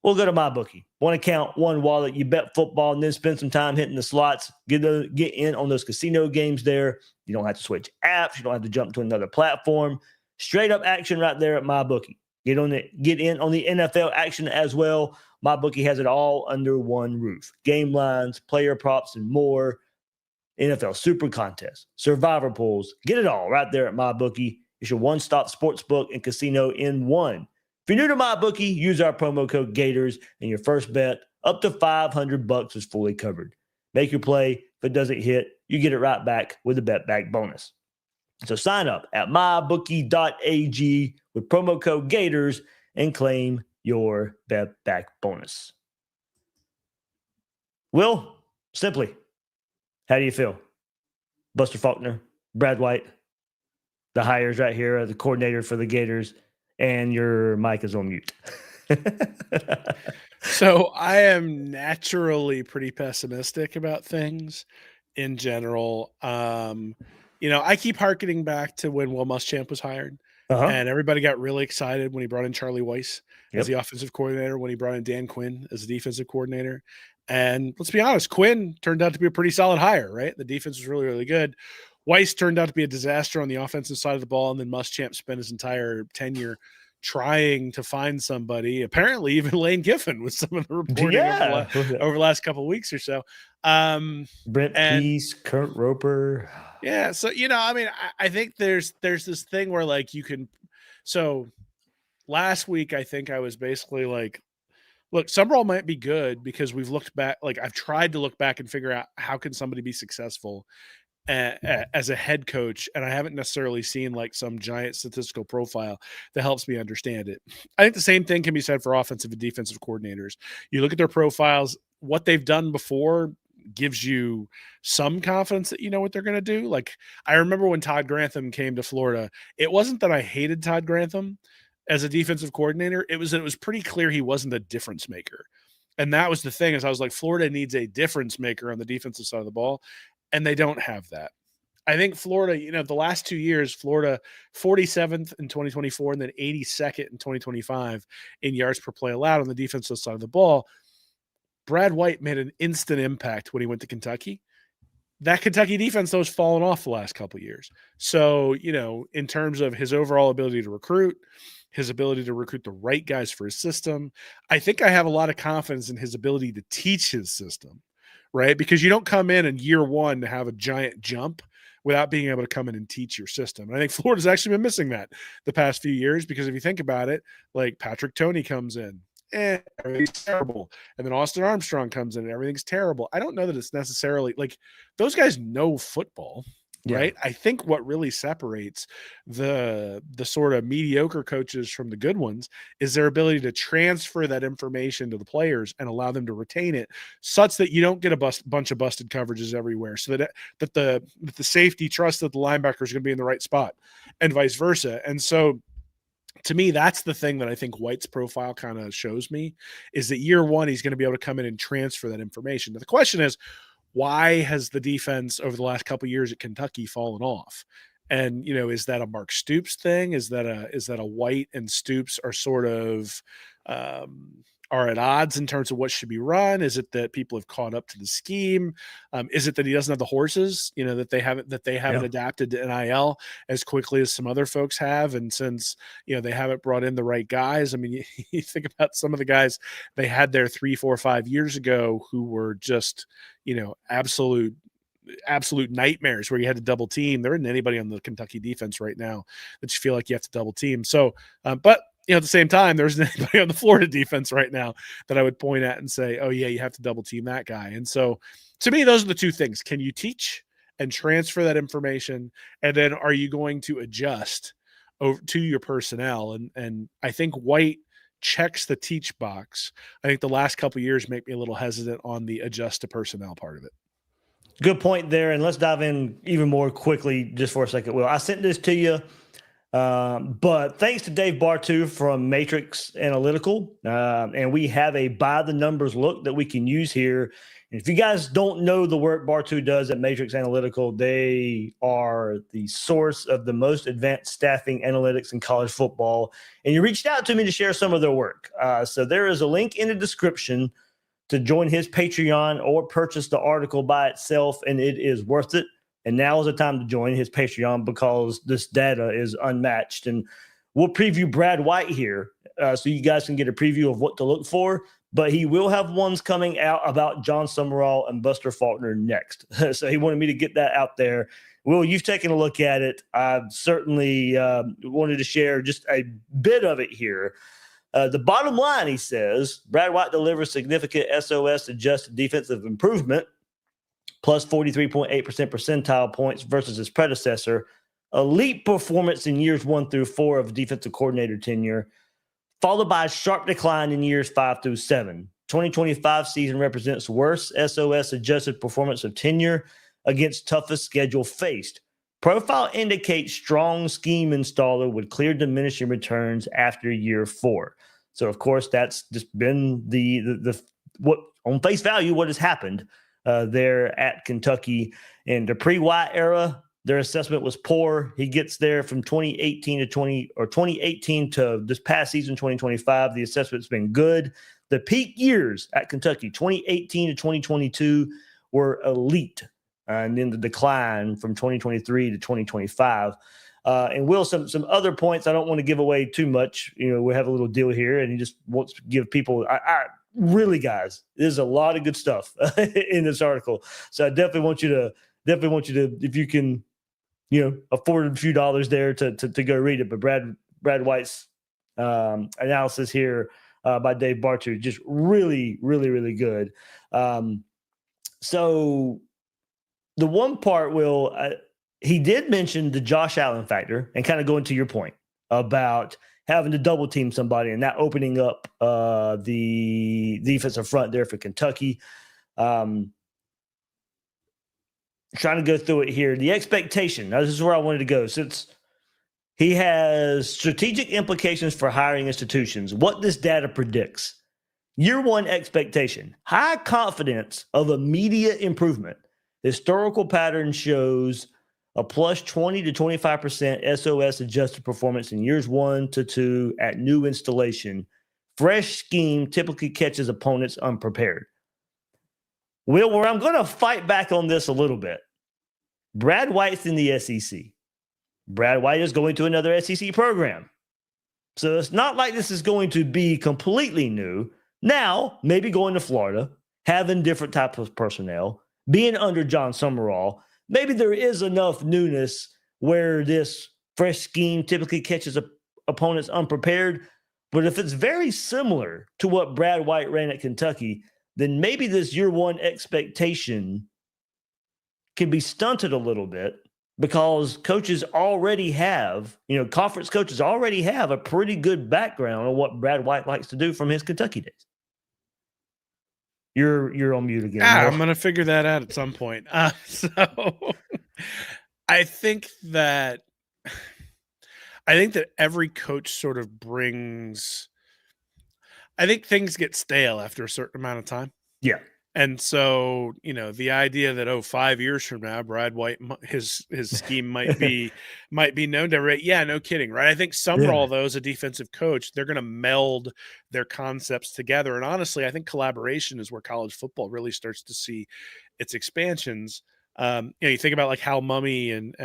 We'll go to MyBookie. One account, one wallet. You bet football and then spend some time hitting the slots. Get in on those casino games there. You don't have to switch apps. You don't have to jump to another platform. Straight up action right there at MyBookie. Get in on the NFL action as well. MyBookie has it all under one roof. Game lines, player props, and more. NFL Super Contest, Survivor Pools. Get it all right there at MyBookie. It's your one-stop sports book and casino in one. If you're new to MyBookie, use our promo code Gators, and your first bet up to $500 is fully covered. Make your play. If it doesn't hit, you get it right back with a bet back bonus. So sign up at mybookie.ag with promo code Gators and claim your bet back bonus. Will, simply, how do you feel? Buster Faulkner, Brad White, the hires right here, the coordinator for the Gators, and your mic is on mute. So I am naturally pretty pessimistic about things in general. I keep hearkening back to when Will Muschamp was hired, and everybody got really excited when he brought in Charlie Weiss as the offensive coordinator, when he brought in Dan Quinn as the defensive coordinator. And let's be honest, Quinn turned out to be a pretty solid hire, right? The defense was really, really good. Weiss turned out to be a disaster on the offensive side of the ball, and then Muschamp spent his entire tenure trying to find somebody. Apparently, even Lane Kiffin with some of the reporting over the last couple of weeks or so. Brent Peace, Kurt Roper. Yeah, so I think there's this thing where like you can. So last week, I think I was basically like, look, Sumrall might be good because we've looked back. Like I've tried to look back and figure out how can somebody be successful as a head coach, and I haven't necessarily seen like some giant statistical profile that helps me understand it. I think the same thing can be said for offensive and defensive coordinators. You look at their profiles, what they've done before gives you some confidence that you know what they're going to do. Like I remember when Todd Grantham came to Florida, it wasn't that I hated Todd Grantham as a defensive coordinator. It was that it was pretty clear he wasn't a difference maker. And that was the thing, is I was like, Florida needs a difference maker on the defensive side of the ball. And they don't have that. I think Florida, the last 2 years, Florida 47th in 2024 and then 82nd in 2025 in yards per play allowed on the defensive side of the ball. Brad White made an instant impact when he went to Kentucky. That Kentucky defense, though, has fallen off the last couple of years. So, in terms of his overall ability to recruit, his ability to recruit the right guys for his system, I think I have a lot of confidence in his ability to teach his system. Right? Because you don't come in year one to have a giant jump without being able to come in and teach your system. And I think Florida's actually been missing that the past few years, because if you think about it, like Patrick Toney comes in, everything's terrible. And then Austin Armstrong comes in and everything's terrible. I don't know that it's necessarily like those guys know football. Right. I think what really separates the sort of mediocre coaches from the good ones is their ability to transfer that information to the players and allow them to retain it, such that you don't get a bunch of busted coverages everywhere, so that the safety trusts that the linebacker is going to be in the right spot and vice versa. And so to me, that's the thing that I think White's profile kind of shows me, is that year one, he's going to be able to come in and transfer that information. Now, the question is, why has the defense over the last couple of years at Kentucky fallen off? And, is that a Mark Stoops thing? Is that a White and Stoops are sort of are at odds in terms of what should be run? Is it that people have caught up to the scheme? Is it that he doesn't have the horses, that they haven't adapted to NIL as quickly as some other folks have? And since, they haven't brought in the right guys, I mean, you think about some of the guys they had there 3, 4, 5 years ago who were just, absolute nightmares where you had to double team. There isn't anybody on the Kentucky defense right now that you feel like you have to double team. So, but at the same time, there isn't anybody on the Florida defense right now that I would point at and say, oh yeah, you have to double team that guy. And so to me, those are the two things. Can you teach and transfer that information? And then are you going to adjust to your personnel? And I think White checks the teach box. I think the last couple of years make me a little hesitant on the adjust to personnel part of it. Good point there. And let's dive in even more quickly just for a second, Will. I sent this to you, but thanks to Dave Bartu from Matrix Analytical, and we have a by the numbers look that we can use here. And if you guys don't know the work Bartu does at Matrix Analytical, they are the source of the most advanced staffing analytics in college football. And you reached out to me to share some of their work. So there is a link in the description to join his Patreon or purchase the article by itself, and it is worth it. And now is the time to join his Patreon because this data is unmatched. And we'll preview Brad White here so you guys can get a preview of what to look for. But he will have ones coming out about Jon Sumrall and Buster Faulkner next. So he wanted me to get that out there. Will, you've taken a look at it. I certainly wanted to share just a bit of it here. The bottom line, he says, Brad White delivers significant SOS adjusted defensive improvement, plus 43.8% percentile points versus his predecessor, elite performance in years 1 through 4 of defensive coordinator tenure, followed by a sharp decline in years 5 through 7. 2025 season represents worst SOS adjusted performance of tenure against toughest schedule faced. Profile indicates strong scheme installer with clear diminishing returns after year 4. So, of course, that's just been the what on face value what has happened there at Kentucky in the pre-White era. Their assessment was poor. He gets there from 2018 to this past season, 2025. The assessment's been good. The peak years at Kentucky, 2018 to 2022, were elite. And then the decline from 2023 to 2025. And Will, some other points. I don't want to give away too much. We have a little deal here, and he just wants to give people. I really, guys, there's a lot of good stuff in this article. So I definitely want you to, if you can, afford a few dollars there to go read it. But Brad White's analysis here by Dave Bartu, just really, really, really good. So the one part, Will, he did mention the Josh Allen factor and kind of going to your point about having to double team somebody and that opening up the defensive front there for Kentucky. Trying to go through it here. The expectation. Now, this is where I wanted to go. Since he has strategic implications for hiring institutions, what this data predicts. Year 1 expectation. High confidence of immediate improvement. Historical pattern shows a plus 20 to 25% SOS adjusted performance in years 1 to 2 at new installation. Fresh scheme typically catches opponents unprepared. Will, where I'm going to fight back on this a little bit. Brad White's in the SEC. Brad White is going to another SEC program. So it's not like this is going to be completely new. Now, maybe going to Florida, having different types of personnel, being under Jon Sumrall, maybe there is enough newness where this fresh scheme typically catches opponents unprepared. But if it's very similar to what Brad White ran at Kentucky, then maybe this year 1 expectation can be stunted a little bit because coaches already have, conference coaches already have a pretty good background on what Brad White likes to do from his Kentucky days. You're on mute again. I'm going to figure that out at some point. So I think that every coach sort of brings, I think things get stale after a certain amount of time. Yeah. And so, the idea that 5 years from now, Brad White, his scheme might be known to everybody. Yeah, no kidding, right? I think Sumrall, though, as a defensive coach, they're going to meld their concepts together. And honestly, I think collaboration is where college football really starts to see its expansions. You think about like Hal Mummy and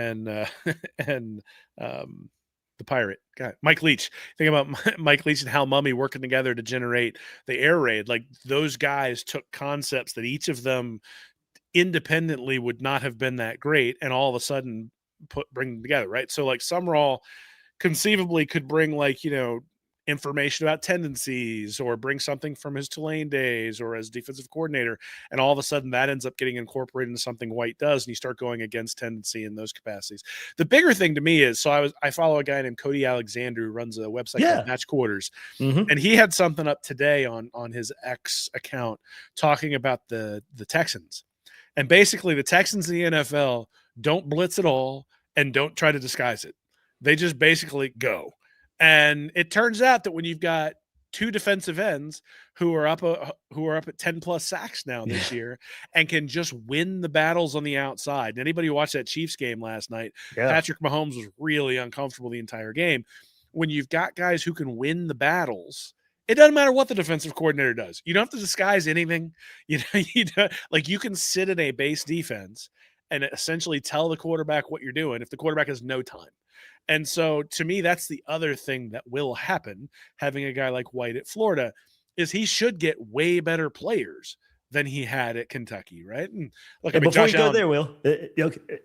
the pirate guy, Mike Leach. Think about Mike Leach and Hal Mummy working together to generate the air raid. Like those guys took concepts that each of them independently would not have been that great, and all of a sudden bring them together, right? So like Sumrall conceivably could bring information about tendencies or bring something from his Tulane days or as defensive coordinator. And all of a sudden that ends up getting incorporated into something White does. And you start going against tendency in those capacities. The bigger thing to me is, so I follow a guy named Cody Alexander who runs a website called Match Quarters. Mm-hmm. And he had something up today on his X account talking about the Texans. And basically the Texans in the NFL don't blitz at all and don't try to disguise it. They just basically go. And it turns out that when you've got 2 defensive ends who are up at 10 plus sacks now this year and can just win the battles on the outside. And anybody who watched that Chiefs game last night, Patrick Mahomes was really uncomfortable the entire game. When you've got guys who can win the battles, it doesn't matter what the defensive coordinator does. You don't have to disguise anything. You can sit in a base defense and essentially tell the quarterback what you're doing if the quarterback has no time. And so to me, that's the other thing that will happen having a guy like White at Florida is he should get way better players than he had at Kentucky, right? And look, before Josh you go there, Will,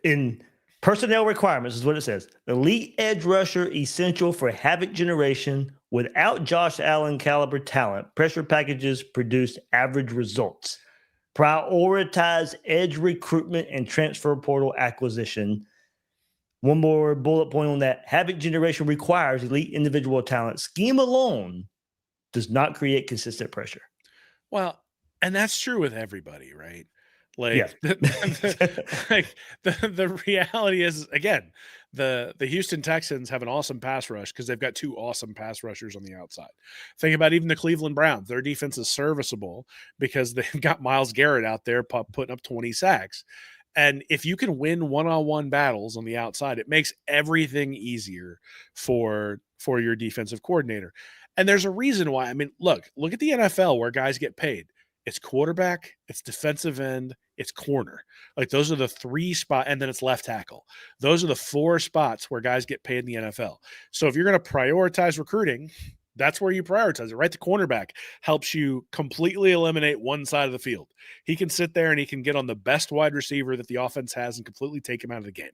in personnel requirements is what it says. Elite edge rusher essential for havoc generation. Without Josh Allen caliber talent, pressure packages produce average results. Prioritize edge recruitment and transfer portal acquisition. one more bullet point on that. Havoc generation requires elite individual talent. Scheme alone does not create consistent pressure. Well, and that's true with everybody, right? Yeah. Like, the reality is, again, the Houston Texans have an awesome pass rush because they've got two awesome pass rushers on the outside. Think about even the Cleveland Browns. Their defense is serviceable because they've got Myles Garrett out there putting up 20 sacks. And if you can win one-on-one battles on the outside, it makes everything easier for your defensive coordinator. And there's a reason why. I mean, look at the NFL where guys get paid. It's quarterback, it's defensive end, it's corner. Like those are the three spots, and then it's left tackle. Those are the four spots where guys get paid in the NFL. So if you're going to prioritize recruiting, that's where you prioritize it, right? The cornerback helps you completely eliminate one side of the field. He can sit there and he can get on the best wide receiver that the offense has and completely take him out of the game.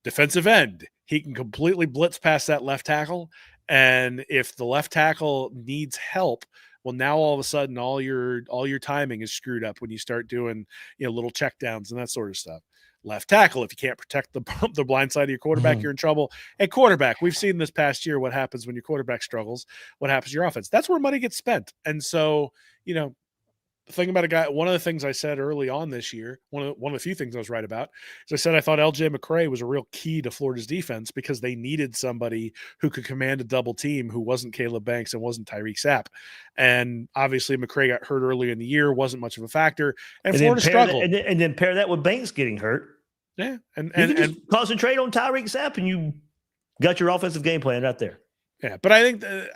Defensive end, he can completely blitz past that left tackle. And if the left tackle needs help, well, now all of a sudden, all your timing is screwed up when you start doing, little checkdowns and that sort of stuff. Left tackle, if you can't protect the blind side of your quarterback, you're in trouble. And quarterback, we've seen this past year what happens when your quarterback struggles, what happens to your offense. That's where money gets spent. And so, the thing about a guy, one of the things I said early on this year, one of the few things I was right about, is I said I thought LJ McCray was a real key to Florida's defense because they needed somebody who could command a double team who wasn't Caleb Banks and wasn't Tyreek Sapp. And obviously McCray got hurt early in the year, wasn't much of a factor, and Florida struggled. And then pair that with Banks getting hurt. Yeah, and just concentrate on Tyreek Sapp, and you got your offensive game plan right there. Yeah, but I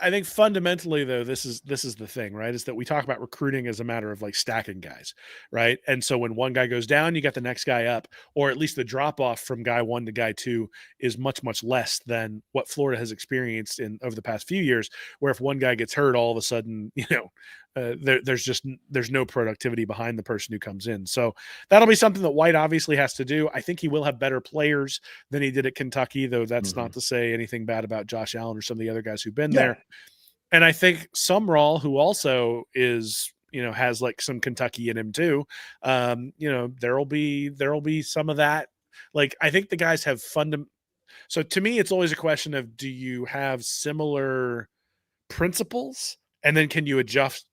think fundamentally though, this is the thing, right? Is that we talk about recruiting as a matter of like stacking guys, right? And so when one guy goes down, you got the next guy up, or at least the drop off from guy one to guy two is much, much less than what Florida has experienced over the past few years, where if one guy gets hurt, all of a sudden, there's no productivity behind the person who comes in. So that'll be something that White obviously has to do. I think he will have better players than he did at Kentucky, though that's not to say anything bad about Josh Allen or some of the other guys who've been there. And I think Sumrall, who also is, has like some Kentucky in him too. There'll be some of that. Like, I think the guys have So to me, it's always a question of, do you have similar principles? And then can you adjust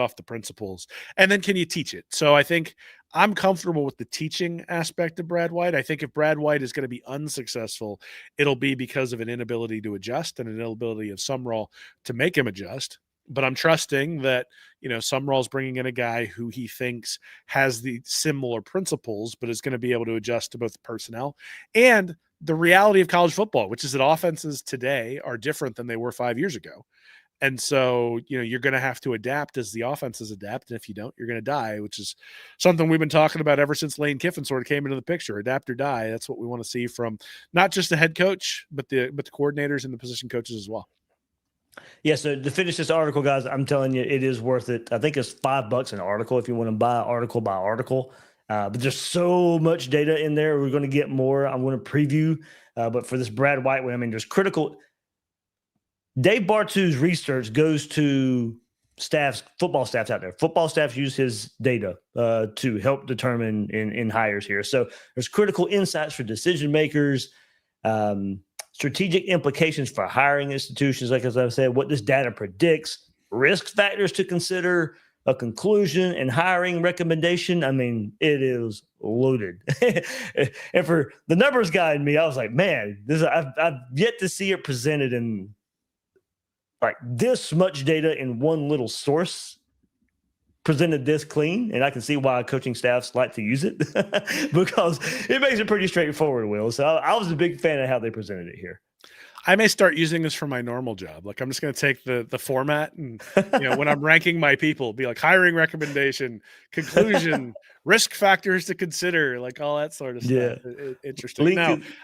off the principles? And then can you teach it? So I think I'm comfortable with the teaching aspect of Brad White. I think if Brad White is going to be unsuccessful, it'll be because of an inability to adjust and an inability of Sumrall to make him adjust. But I'm trusting that, Sumrall's bringing in a guy who he thinks has the similar principles, but is going to be able to adjust to both the personnel and the reality of college football, which is that offenses today are different than they were 5 years ago. And so, you're going to have to adapt as the offenses adapt. And if you don't, you're going to die, which is something we've been talking about ever since Lane Kiffin sort of came into the picture. Adapt or die. That's what we want to see from not just the head coach, but the coordinators and the position coaches as well. Yeah. So to finish this article, guys, I'm telling you, it is worth it. I think it's $5 an article if you want to buy article by article. But there's so much data in there. We're going to get more. I'm going to preview. But for this Brad White one, I mean, there's critical. Dave Bartu's research goes to football staffs out there. Football staffs use his data to help determine in hires here. So there's critical insights for decision makers, strategic implications for hiring institutions. Like as I said, what this data predicts, risk factors to consider, a conclusion, and hiring recommendation. I mean, it is loaded. And for the numbers guy in me, I was like, man, I've yet to see it presented in like this much data in one little source presented this clean. And I can see why coaching staffs like to use it because it makes it pretty straightforward, Will. So I was a big fan of how they presented it here. I may start using this for my normal job. Like I'm just going to take the format and, when I'm ranking my people, be like hiring recommendation, conclusion, risk factors to consider, like all that sort of stuff. Yeah. Interesting.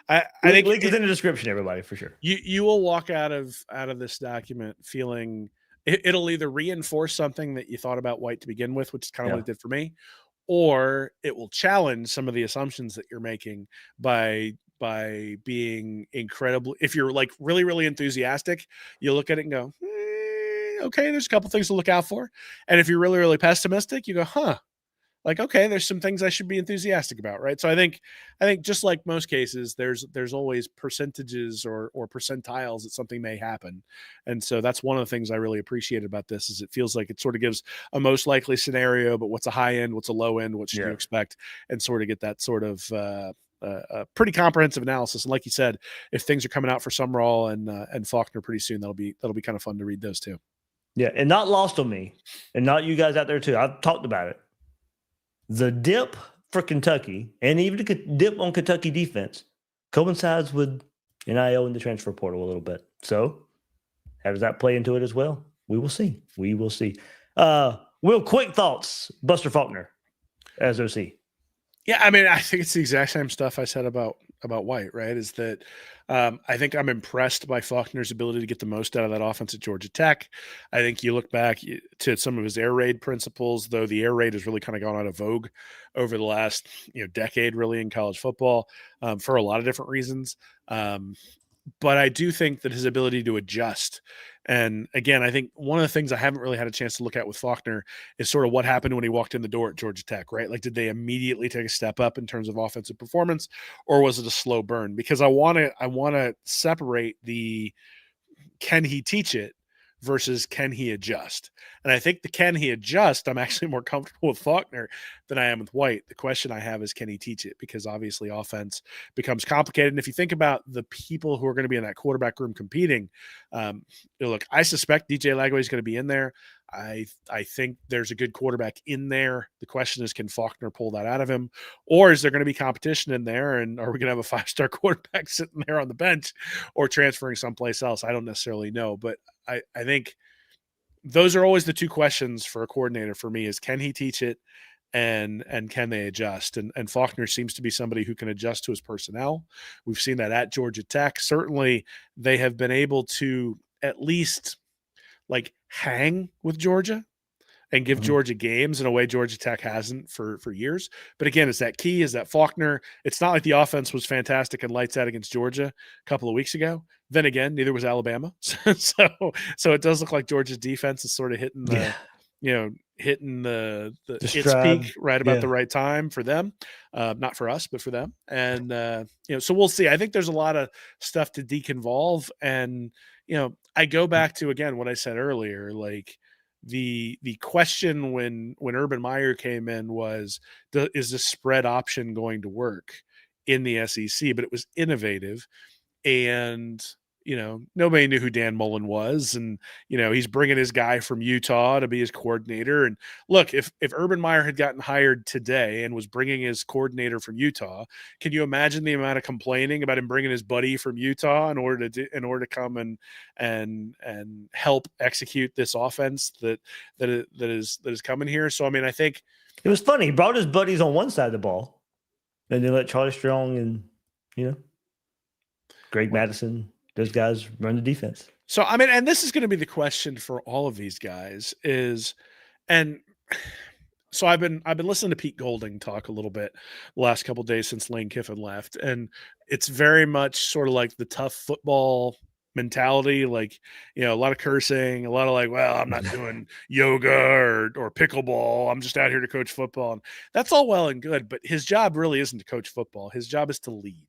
I think link is in the description, everybody, for sure. You will walk out of this document feeling it'll either reinforce something that you thought about White to begin with, which is kind of what it did for me, or it will challenge some of the assumptions that you're making by being incredible. If you're like really, really enthusiastic, you look at it and go, okay, there's a couple things to look out for. And if you're really, really pessimistic, you go, like, okay, there's some things I should be enthusiastic about, right? So I think just like most cases, there's always percentages or percentiles that something may happen. And so that's one of the things I really appreciate about this is it feels like it sort of gives a most likely scenario, but what's a high end, what's a low end, what should you expect, and sort of get that sort of a pretty comprehensive analysis. And like you said, if things are coming out for Sumrall and Faulkner pretty soon, that'll be kind of fun to read those too. Yeah, and not lost on me, and not you guys out there too. I've talked about it. The dip for Kentucky, and even the dip on Kentucky defense, coincides with NIL and the transfer portal a little bit. So, how does that play into it as well? We will see. We will see. Will, quick thoughts, Buster Faulkner as OC. Yeah, I mean, I think it's the exact same stuff I said about White, right? Is that I think I'm impressed by Faulkner's ability to get the most out of that offense at Georgia Tech. I think you look back to some of his air raid principles, though the air raid has really kind of gone out of vogue over the last decade, really, in college football for a lot of different reasons. But I do think that his ability to adjust. And again, I think one of the things I haven't really had a chance to look at with Faulkner is sort of what happened when he walked in the door at Georgia Tech, right? Like, did they immediately take a step up in terms of offensive performance, or was it a slow burn? Because I want to separate the can he teach it versus can he adjust? And I think the can he adjust, I'm actually more comfortable with Faulkner than I am with White. The question I have is, can he teach it? Because obviously offense becomes complicated. And if you think about the people who are going to be in that quarterback room competing, look, I suspect DJ Lagway is going to be in there. I think there's a good quarterback in there. The question is, can Faulkner pull that out of him? Or is there going to be competition in there? And are we going to have a 5-star quarterback sitting there on the bench or transferring someplace else? I don't necessarily know. But I think those are always the two questions for a coordinator for me is, can he teach it? And can they adjust? And Faulkner seems to be somebody who can adjust to his personnel. We've seen that at Georgia Tech. Certainly they have been able to at least like hang with Georgia and give Georgia games in a way Georgia Tech hasn't for years. But again, is that key? Is that Faulkner? It's not like the offense was fantastic and lights out against Georgia a couple of weeks ago. Then again, neither was Alabama. So it does look like Georgia's defense is sort of hitting the, hitting the its peak right about the right time for them. Not for us, but for them. And, so we'll see. I think there's a lot of stuff to deconvolve. And, I go back to, again, what I said earlier, like, the question when Urban Meyer came in was, is the spread option going to work in the SEC? But it was innovative, and nobody knew who Dan Mullen was, and he's bringing his guy from Utah to be his coordinator. And look, if Urban Meyer had gotten hired today and was bringing his coordinator from Utah, can you imagine the amount of complaining about him bringing his buddy from Utah in order to come and help execute this offense that is coming here? So I mean, I think it was funny. He brought his buddies on one side of the ball, and then let Charlie Strong and Greg Madison, those guys, run the defense. So, I mean, and this is going to be the question for all of these guys so I've been listening to Pete Golding talk a little bit the last couple of days since Lane Kiffin left. And it's very much sort of like the tough football mentality, like, a lot of cursing, a lot of like, well, I'm not doing yoga or pickleball. I'm just out here to coach football. And that's all well and good, but his job really isn't to coach football. His job is to lead.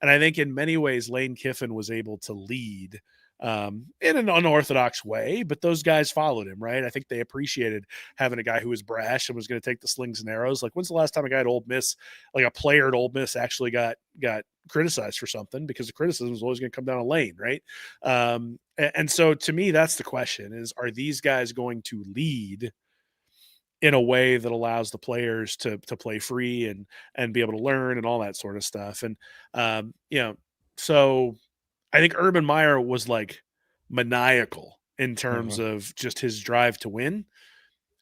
And I think in many ways, Lane Kiffin was able to lead in an unorthodox way, but those guys followed him, right? I think they appreciated having a guy who was brash and was going to take the slings and arrows. Like, when's the last time a guy at Ole Miss, like a player at Ole Miss, actually got criticized for something? Because the criticism was always going to come down a lane, right? And so to me, that's the question: is, are these guys going to lead in a way that allows the players to play free and be able to learn and all that sort of stuff? And, so I think Urban Meyer was like maniacal in terms of just his drive to win.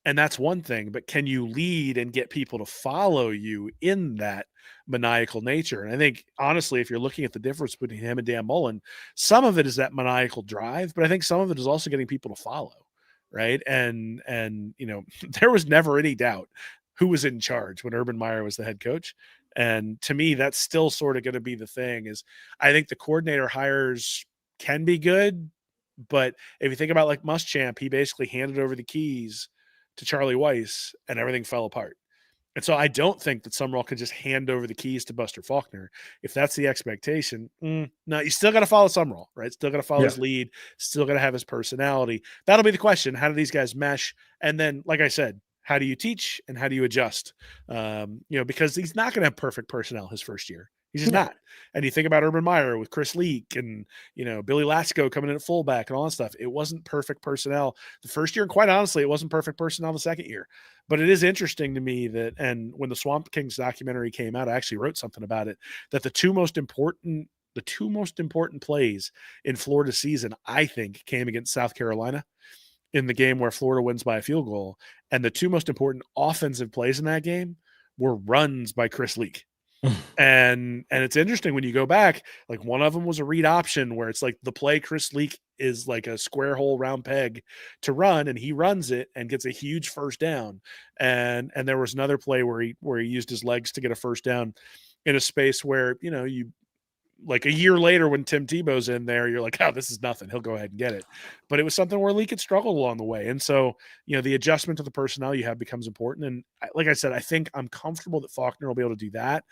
And that's one thing, but can you lead and get people to follow you in that maniacal nature? And I think, honestly, if you're looking at the difference between him and Dan Mullen, some of it is that maniacal drive, but I think some of it is also getting people to follow. Right. And there was never any doubt who was in charge when Urban Meyer was the head coach. And to me, that's still sort of going to be the thing. Is I think the coordinator hires can be good, but if you think about like Muschamp, he basically handed over the keys to Charlie Weiss and everything fell apart. And so I don't think that Sumrall can just hand over the keys to Buster Faulkner. If that's the expectation, no, you still got to follow Sumrall, right? Still got to follow his lead. Still got to have his personality. That'll be the question. How do these guys mesh? And then, like I said, how do you teach and how do you adjust? Because he's not going to have perfect personnel his first year. He's just not. And you think about Urban Meyer with Chris Leak and, Billy Latsko coming in at fullback and all that stuff. It wasn't perfect personnel the first year. And quite honestly, it wasn't perfect personnel the second year. But it is interesting to me that, and when the Swamp Kings documentary came out, I actually wrote something about it, that the two most important plays in Florida's season, I think, came against South Carolina in the game where Florida wins by a field goal. And the two most important offensive plays in that game were runs by Chris Leak. And it's interesting when you go back, like one of them was a read option where it's like the play Chris Leak is like a square hole round peg to run, and he runs it and gets a huge first down. And there was another play where he used his legs to get a first down in a space where, you like a year later when Tim Tebow's in there, you're like, oh, this is nothing. He'll go ahead and get it. But it was something where Leak had struggled along the way. And so, the adjustment to the personnel you have becomes important. And like I said, I think I'm comfortable that Faulkner will be able to do that.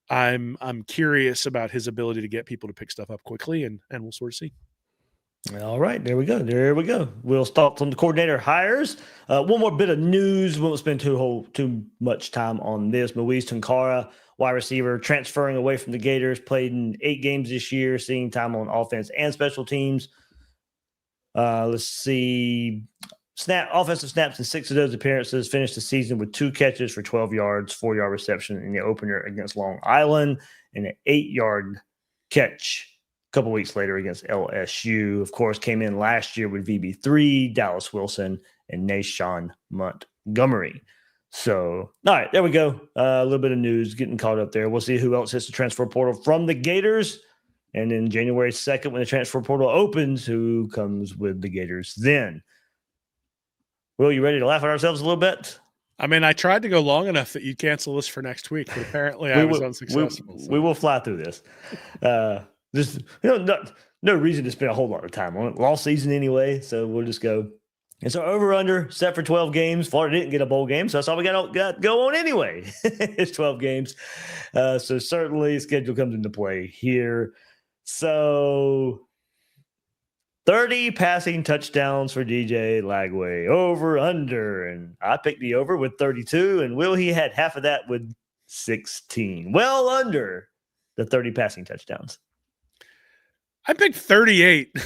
I'm curious about his ability to get people to pick stuff up quickly, and we'll sort of see. All right, there we go. We'll start from the coordinator hires. One more bit of news. We won't spend too much time on this. Moise Tunkara, wide receiver, transferring away from the Gators, played in 8 games this year, seeing time on offense and special teams. Let's see. Offensive snaps in 6 of those appearances, finished the season with 2 catches for 12 yards, 4-yard reception in the opener against Long Island, and an 8-yard catch a couple weeks later against LSU. Of course, came in last year with VB3, Dallas Wilson, and Nashawn Montgomery. So, all right, there we go. A little bit of news getting caught up there. We'll see who else hits the transfer portal from the Gators. And then January 2nd, when the transfer portal opens, who comes with the Gators then? Will, you ready to laugh at ourselves a little bit? I mean, I tried to go long enough that you'd cancel this for next week, but apparently I was unsuccessful. We will fly through this. There's no reason to spend a whole lot of time on it. Lost season anyway, so we'll just go. And so over-under set for 12 games. Florida didn't get a bowl game, so that's all we got to go on anyway. It's 12 games. So certainly schedule comes into play here. So 30 passing touchdowns for DJ Lagway, over, under. And I picked the over with 32, and Will, he had half of that with 16. Well under the 30 passing touchdowns. I picked 38.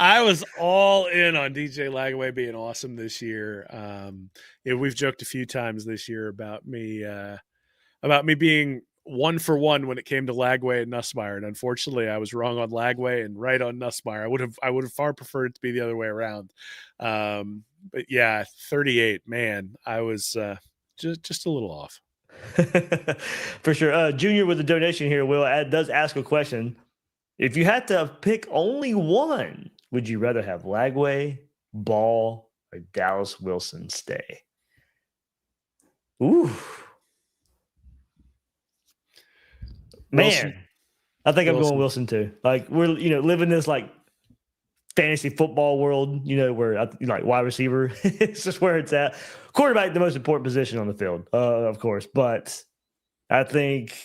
I was all in on DJ Lagway being awesome this year. We've joked a few times this year about me being 1 for 1 when it came to Lagway and Nussmeier, and unfortunately, I was wrong on Lagway and right on Nussmeier. I would have far preferred it to be the other way around. But yeah, 38. Man, I was just a little off. For sure. Junior with a donation here, Will, does ask a question. If you had to pick only one, would you rather have Lagway, Ball, or Dallas Wilson stay? Ooh. Wilson. Man, I think I'm going Wilson too. Like, we're living this like fantasy football world, where like wide receiver it's just where it's at. Quarterback, the most important position on the field, of course. But I think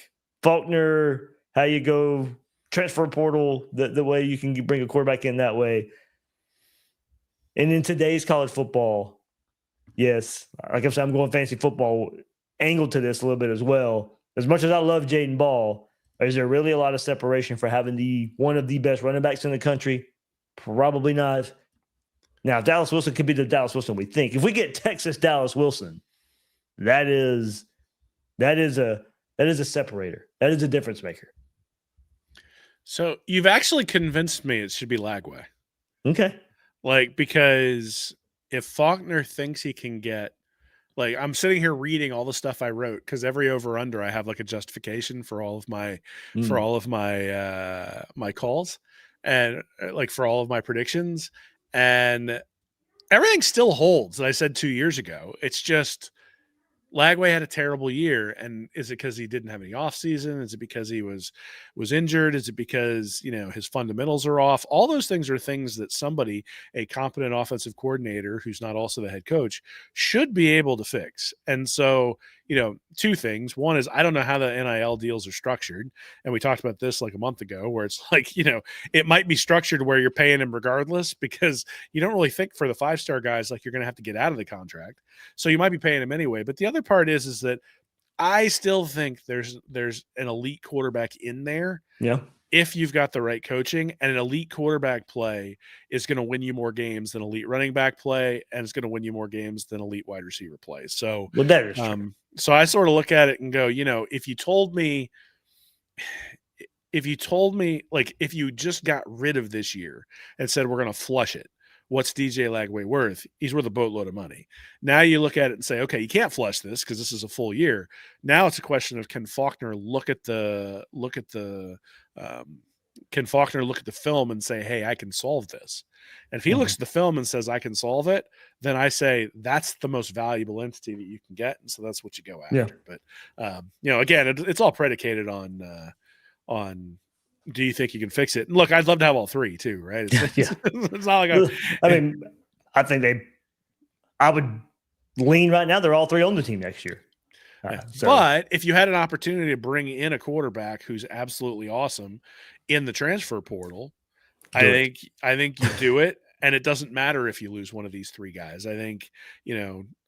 Faulkner, how you go transfer portal, the way you can bring a quarterback in that way. And in today's college football, yes, like I said, I'm going fantasy football angle to this a little bit as well. As much as I love Jaden Ball, is there really a lot of separation for having one of the best running backs in the country? Probably not. Now, if Dallas Wilson could be the Dallas Wilson we think, if we get Texas Dallas Wilson, that is a separator. That is a difference maker. So you've actually convinced me it should be Lagway. Okay. Because if Faulkner thinks he can get, I'm sitting here reading all the stuff I wrote, because every over under I have like a justification for all of my my calls and for all of my predictions, and everything still holds that I said 2 years ago. It's just Lagway had a terrible year. And is it because he didn't have any offseason? Is it because he was injured? Is it because, his fundamentals are off? All those things are things that somebody, a competent offensive coordinator who's not also the head coach, should be able to fix. And so, two things. One is I don't know how the NIL deals are structured. And we talked about this like a month ago, where it's like, it might be structured where you're paying him regardless, because you don't really think for the 5-star guys like you're going to have to get out of the contract. So you might be paying him anyway. But the other part is that I still think there's an elite quarterback in there. Yeah. If you've got the right coaching, and an elite quarterback play is going to win you more games than elite running back play, and it's going to win you more games than elite wide receiver play. So, well, that is true. So I sort of look at it and go, if you told me, like, if you just got rid of this year and said, we're going to flush it, what's DJ Lagway worth? He's worth a boatload of money. Now you look at it and say, okay, you can't flush this because this is a full year. Now it's a question of, can Faulkner look at the film and say, hey, I can solve this? And if he looks at the film and says, I can solve it, then I say that's the most valuable entity that you can get. And so that's what you go after. Yeah. But, again, it's all predicated on do you think you can fix it? And look, I'd love to have all three too, right? It's not like I think I would lean right now. They're all three on the team next year. But if you had an opportunity to bring in a quarterback who's absolutely awesome in the transfer portal, I think you do it. And it doesn't matter if you lose one of these three guys. I think,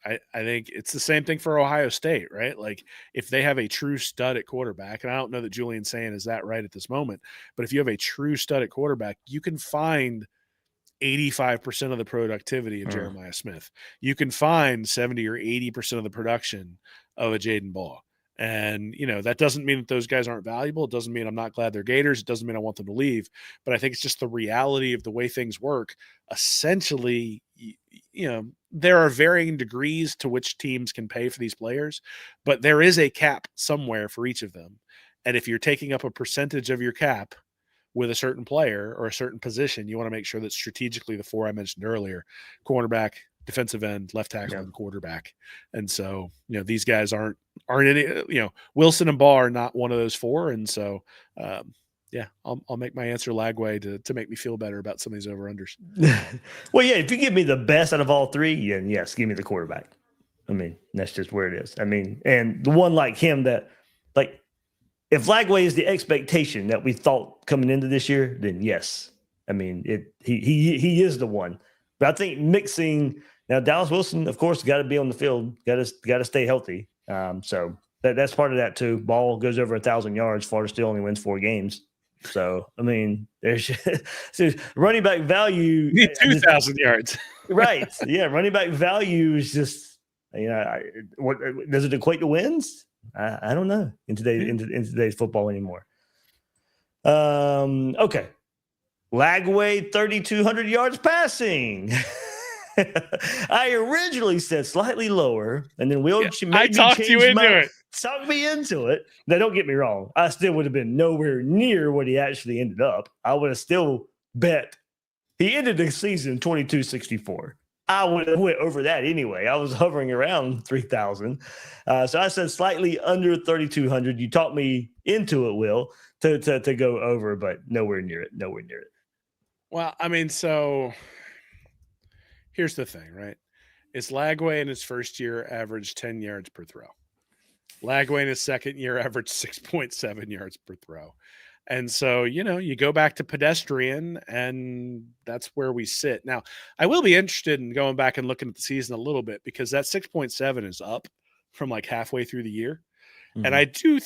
I think it's the same thing for Ohio State, right? Like, if they have a true stud at quarterback, and I don't know that Julian's saying is that right at this moment, but if you have a true stud at quarterback, you can find 85% of the productivity of Jeremiah Smith. You can find 70 or 80% of the production of a Jaden Ball. And, that doesn't mean that those guys aren't valuable. It doesn't mean I'm not glad they're Gators. It doesn't mean I want them to leave. But I think it's just the reality of the way things work. Essentially, there are varying degrees to which teams can pay for these players, but there is a cap somewhere for each of them. And if you're taking up a percentage of your cap with a certain player or a certain position, you want to make sure that strategically the four I mentioned earlier, cornerback, defensive end, left tackle, and quarterback. And so, these guys aren't any, Wilson and Ball are not one of those four. And so, I'll make my answer Lagway to make me feel better about some of these over-unders. Well, yeah, if you give me the best out of all three, then yes, give me the quarterback. I mean, that's just where it is. I mean, and the one like him that, like, if Lagway is the expectation that we thought coming into this year, then yes. I mean, he is the one. But I think mixing now, Dallas Wilson, of course, got to be on the field, got to stay healthy. So that's part of that too. Ball goes over 1,000 yards. Florida still only wins 4 games. So I mean, there's running back value. 2,000 yards, right? Yeah, running back value is just what does it equate to wins? I don't know in today's football anymore. Okay, Lagway 3,200 yards passing. I originally said slightly lower, and then I talked you into it. Talk me into it. Now, don't get me wrong. I still would have been nowhere near what he actually ended up. I would have still bet he ended the season 22-64. I would have went over that anyway. I was hovering around 3,000. So I said slightly under 3,200. You talked me into it, Will, to go over, but nowhere near it. Nowhere near it. Well, I mean, so here's the thing, right? It's Lagway in his first year averaged 10 yards per throw. Lagway in his second year averaged 6.7 yards per throw. And so, you go back to pedestrian, and that's where we sit. Now, I will be interested in going back and looking at the season a little bit, because that 6.7 is up from like halfway through the year. Mm-hmm. And I do,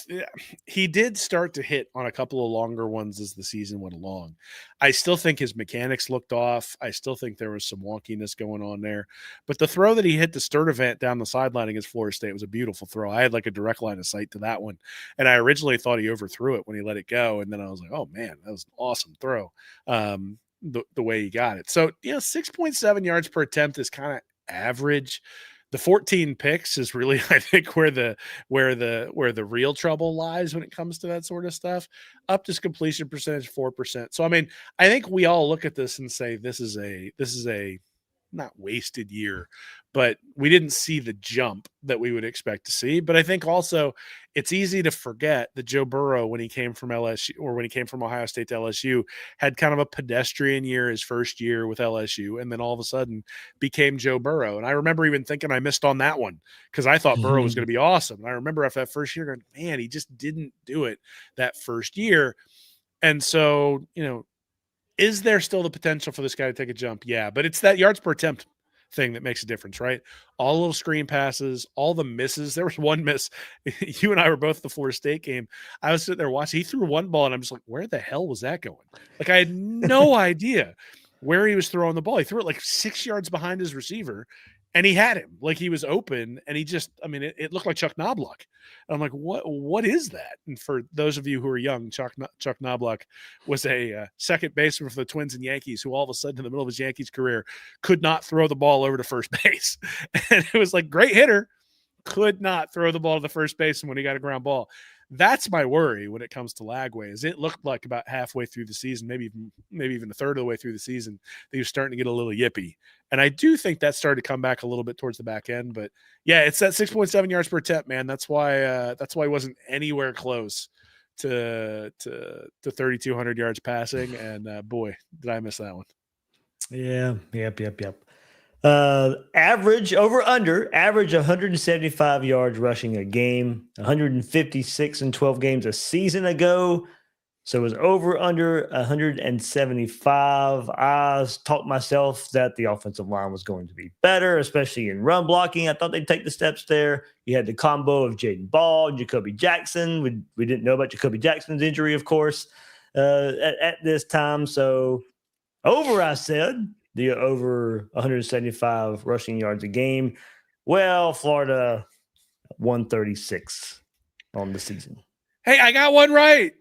he did start to hit on a couple of longer ones as the season went along. I still think his mechanics looked off. I still think there was some wonkiness going on there. But the throw that he hit to Sturdivant down the sideline against Florida State was a beautiful throw. I had like a direct line of sight to that one. And I originally thought he overthrew it when he let it go. And then I was like, oh man, that was an awesome throw. The way he got it. So, 6.7 yards per attempt is kind of average. The 14 picks is really, I think, where the real trouble lies when it comes to that sort of stuff. Up to completion percentage 4%. So I mean, I think we all look at this and say this is a not wasted year, but we didn't see the jump that we would expect to see. But I think also it's easy to forget that Joe Burrow, when he came from LSU or when he came from Ohio State to LSU, had kind of a pedestrian year his first year with LSU, and then all of a sudden became Joe Burrow. And I remember even thinking I missed on that one because I thought Burrow was going to be awesome. And I remember after that first year going, man, he just didn't do it that first year. And so, is there still the potential for this guy to take a jump? Yeah, but it's that yards per attempt thing that makes a difference, right? All the little screen passes, all the misses. There was one miss. You and I were both at the Florida State game. I was sitting there watching. He threw one ball, and I'm just like, where the hell was that going? Like, I had no idea where he was throwing the ball. He threw it like 6 yards behind his receiver, and he had him. Like, he was open, and he just, it looked like Chuck Knobloch. And I'm like, what is that? And for those of you who are young, Chuck Knobloch was a second baseman for the Twins and Yankees who all of a sudden in the middle of his Yankees career could not throw the ball over to first base. And it was like, great hitter, could not throw the ball to the first baseman when he got a ground ball. That's my worry when it comes to Lagway. Is it looked like about halfway through the season, maybe even a third of the way through the season, that he was starting to get a little yippy. And I do think that started to come back a little bit towards the back end. But yeah, it's that 6.7 yards per attempt, man. That's why he wasn't anywhere close to 3,200 yards passing. And boy, did I miss that one. Yeah. Yep. Average 175 yards rushing a game, 156 in 12 games a season ago. So it was under 175. I talked myself that the offensive line was going to be better, especially in run blocking. I thought they'd take the steps there. You had the combo of Jaden Ball, Jacoby Jackson. We didn't know about Jacoby Jackson's injury, of course, at this time. So I said the over 175 rushing yards a game. Well, Florida 136 on the season. Hey, I got one right.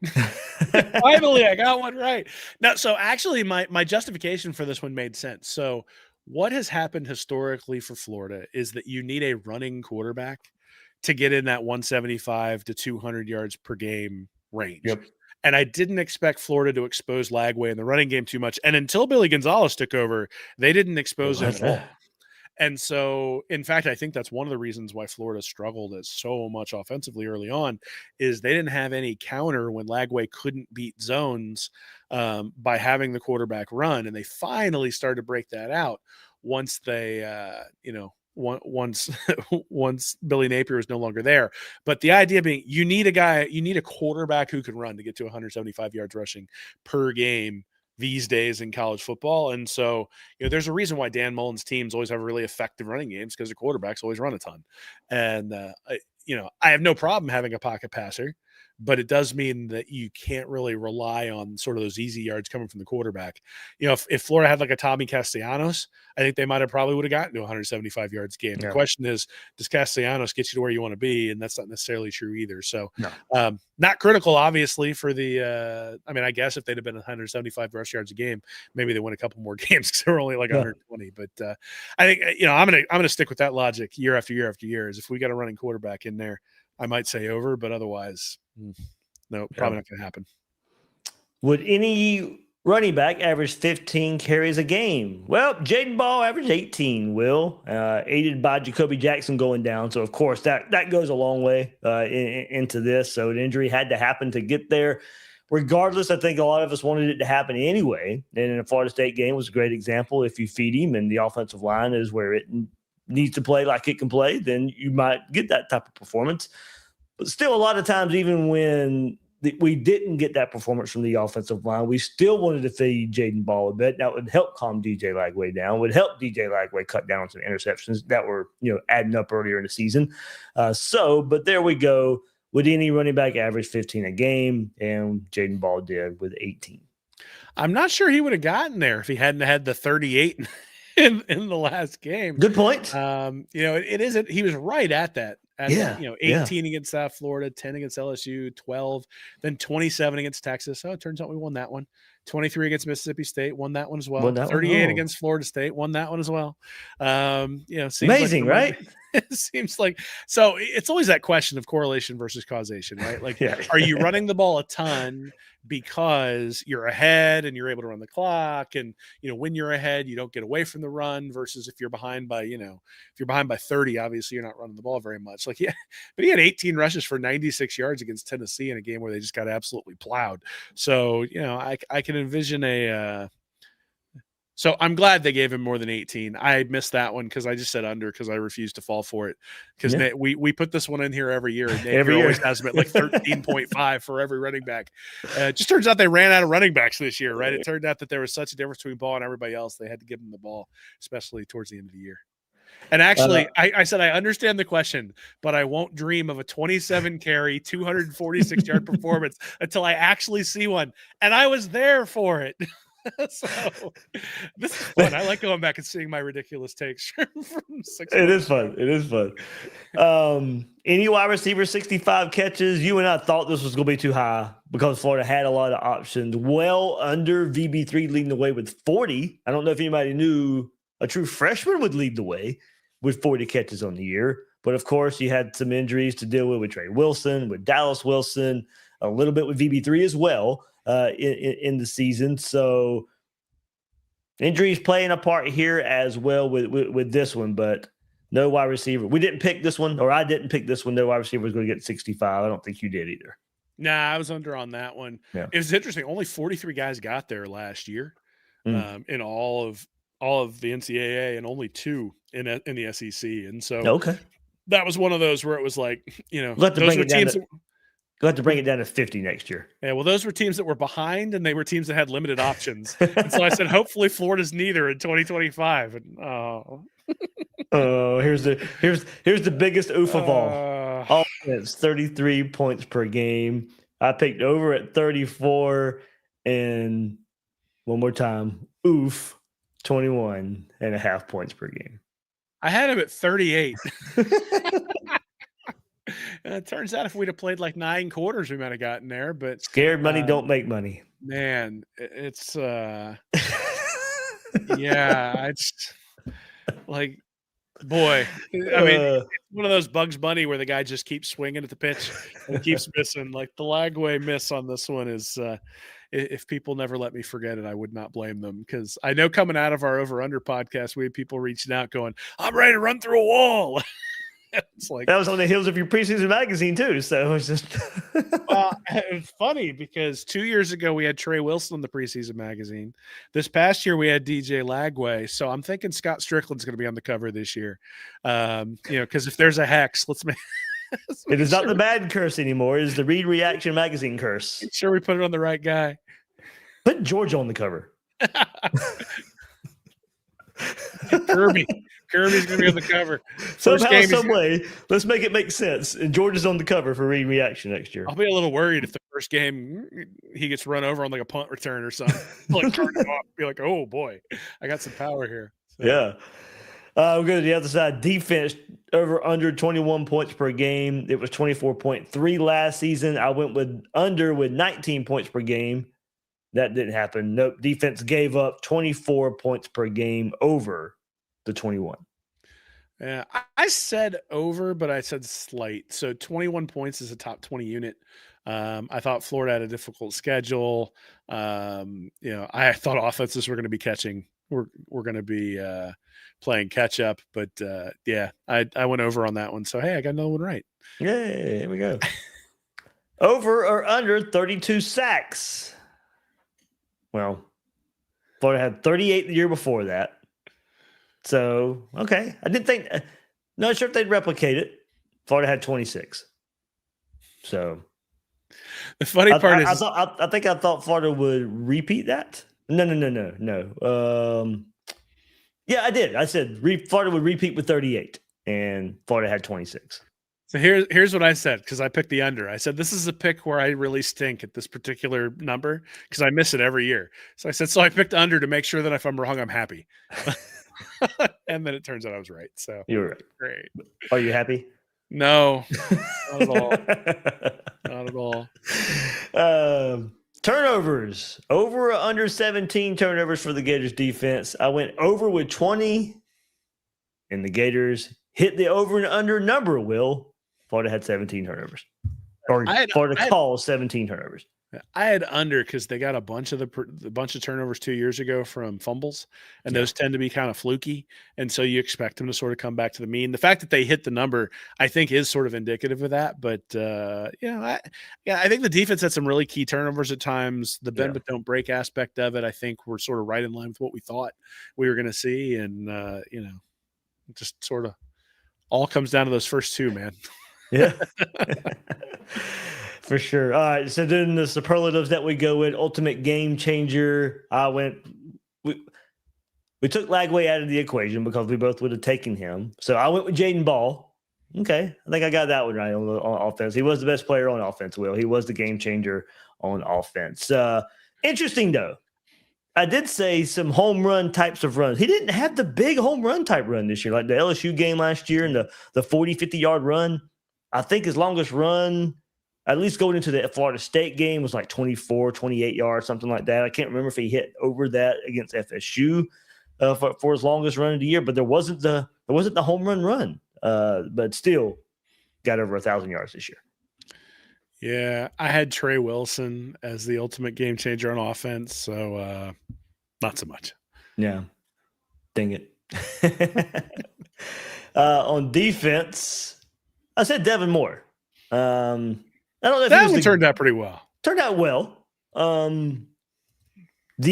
Finally, I got one right. No, so actually my justification for this one made sense. So what has happened historically for Florida is that you need a running quarterback to get in that 175 to 200 yards per game range. Yep. And I didn't expect Florida to expose Lagway in the running game too much. And until Billy Gonzales took over, they didn't expose him at all. And so, in fact, I think that's one of the reasons why Florida struggled as so much offensively early on is they didn't have any counter when Lagway couldn't beat zones by having the quarterback run. And they finally started to break that out once they, once Billy Napier was no longer there. But the idea being you need a quarterback who can run to get to 175 yards rushing per game these days in college football. And so, there's a reason why Dan Mullen's teams always have really effective running games because the quarterbacks always run a ton. And, I have no problem having a pocket passer, but it does mean that you can't really rely on sort of those easy yards coming from the quarterback. If Florida had like a Tommy Castellanos, I think they might have probably would have gotten to 175 yards game. Yeah. The question is, does Castellanos get you to where you want to be? And that's not necessarily true either. So not critical, obviously, for the, I guess if they'd have been 175 rush yards a game, maybe they win a couple more games because they were only like 120. But I think, I'm going to stick with that logic year after year after year is if we got a running quarterback in there, I might say over, but otherwise, no, probably not going to happen. Would any running back average 15 carries a game? Well, Jaden Ball averaged 18, aided by Jacoby Jackson going down. So, of course, that goes a long way into this. So an injury had to happen to get there. Regardless, I think a lot of us wanted it to happen anyway. And in a Florida State game was a great example. If you feed him and the offensive line is where it needs to play like it can play, then you might get that type of performance. But still, a lot of times, even when we didn't get that performance from the offensive line, we still wanted to feed Jaden Ball a bit. That would help calm DJ Lagway down, would help DJ Lagway cut down on some interceptions that were, adding up earlier in the season. But there we go. Would any running back average 15 a game? And Jaden Ball did with 18. I'm not sure he would have gotten there if he hadn't had the 38 in the last game. Good point. It isn't. He was right at that. 18 against South Florida, 10 against LSU, 12, then 27 against Texas. Oh, it turns out we won that one. 23 against Mississippi State, won that one as well. 38 against Florida State, won that one as well. Amazing, right? It seems like so. It's always that question of correlation versus causation, right? Like, Yeah. are you running the ball a ton because you're ahead and you're able to run the clock, and when you're ahead, you don't get away from the run. Versus if you're behind by if you're behind by 30, obviously you're not running the ball very much. Like, yeah, but he had 18 rushes for 96 yards against Tennessee in a game where they just got absolutely plowed. So I can envision a. So I'm glad they gave him more than 18. I missed that one because I just said under because I refused to fall for it. Because we put this one in here every year, and Nate always has them at like 13.5 for every running back. It just turns out they ran out of running backs this year, right? It turned out that there was such a difference between Ball and everybody else. They had to give him the ball, especially towards the end of the year. And actually, I said I understand the question, but I won't dream of a 27 carry, 246 yard performance until I actually see one. And I was there for it. So this is fun. I like going back and seeing my ridiculous takes from 6 It is fun. It is fun. Any wide receiver 65 catches. You and I thought this was going to be too high because Florida had a lot of options. Well under VB3 leading the way with 40. I don't know if anybody knew a true freshman would lead the way with 40 catches on the year. But of course, you had some injuries to deal with Trey Wilson, with Dallas Wilson, a little bit with VB3 as well. In the season. So injuries playing a part here as well with this one, but no wide receiver. We didn't pick this one, or I didn't pick this one. No wide receiver was going to get 65. I don't think you did either. Nah, I was under on that one. Yeah. It was interesting. Only 43 guys got there last year in all of the NCAA, and only 2 in the SEC. And so that was one of those where it was like, those were teams. You'll have to bring it down to 50 next year. Yeah, well, those were teams that were behind, and they were teams that had limited options. And so I said, hopefully Florida's neither in 2025. And here's the biggest oof of all. Offense, 33 points per game. I picked over at 34, and one more time, oof, 21.5 points per game. I had him at 38. It turns out if we'd have played like 9 quarters, we might have gotten there. But scared money don't make money. Man, it's yeah, it's like, boy. I mean, it's one of those Bugs Bunny where the guy just keeps swinging at the pitch and keeps missing. Like the Lagway miss on this one is. If people never let me forget it, I would not blame them, because I know coming out of our Over Under podcast, we had people reaching out going, "I'm ready to run through a wall." It's like, that was on the heels of your preseason magazine too, so it was just it's funny because 2 years ago we had Trey Wilson on the preseason magazine. This past year we had DJ Lagway, so I'm thinking Scott Strickland's going to be on the cover this year. Because if there's a hex, let's make it is not the Madden curse anymore. It is the Read Reaction magazine curse. Make sure we put it on the right guy. Put George on the cover. Kirby's going to be on the cover. Somehow, some way, let's make it make sense. And George is on the cover for Read Reaction next year. I'll be a little worried if the first game he gets run over on like a punt return or something. Like turn him off, be like, oh boy, I got some power here. So. Yeah. We'll go to the other side. Defense over under 21 points per game. It was 24.3 last season. I went with under with 19 points per game. That didn't happen. Nope. Defense gave up 24 points per game over the 21. Yeah, I said over, but I said slight. So 21 points is a top 20 unit. I thought Florida had a difficult schedule. I thought offenses were going to be catching. We're going to be playing catch up, but I went over on that one. So hey, I got another one right. Yay, here we go. Over or under 32 sacks. Well, Florida had 38 the year before that. So, okay. I didn't think, not sure if they'd replicate it. Florida had 26. So, the funny part is, I think I thought Florida would repeat that. No. Yeah, I did. I said Florida would repeat with 38, and Florida had 26. So here's what I said, because I picked the under. I said this is a pick where I really stink at this particular number because I miss it every year. So I said, I picked under to make sure that if I'm wrong, I'm happy. And then it turns out I was right. So you were right. Great. Are you happy? No, not at all. Not at all. Turnovers. Over or under 17 turnovers for the Gators defense. I went over with 20, and the Gators hit the over and under number, Will, Florida had 17 turnovers. Or Florida caused 17 turnovers. I had under because they got a bunch of turnovers 2 years ago from fumbles, and those tend to be kind of fluky, and so you expect them to sort of come back to the mean. The fact that they hit the number, I think, is sort of indicative of that. But I think the defense had some really key turnovers at times. The bend but don't break aspect of it, I think, we're sort of right in line with what we thought we were going to see, and just sort of all comes down to those first two, man. Yeah. For sure. All right. So then the superlatives that we go with, ultimate game changer. We took Lagway out of the equation because we both would have taken him. So I went with Jaden Ball. Okay. I think I got that one right on offense. He was the best player on offense, Will. He was the game changer on offense. Interesting, though. I did say some home run types of runs. He didn't have the big home run type run this year, like the LSU game last year and the 40, 50-yard run. I think his longest run, at least going into the Florida State game, was like 24, 28 yards, something like that. I can't remember if he hit over that against FSU for his longest run of the year, but there wasn't the home run. But still got over 1,000 yards this year. Yeah, I had Trey Wilson as the ultimate game changer on offense, so not so much. Yeah, dang it. On defense, I said Devin Moore. I don't know if that one turned out pretty well. Turned out well. The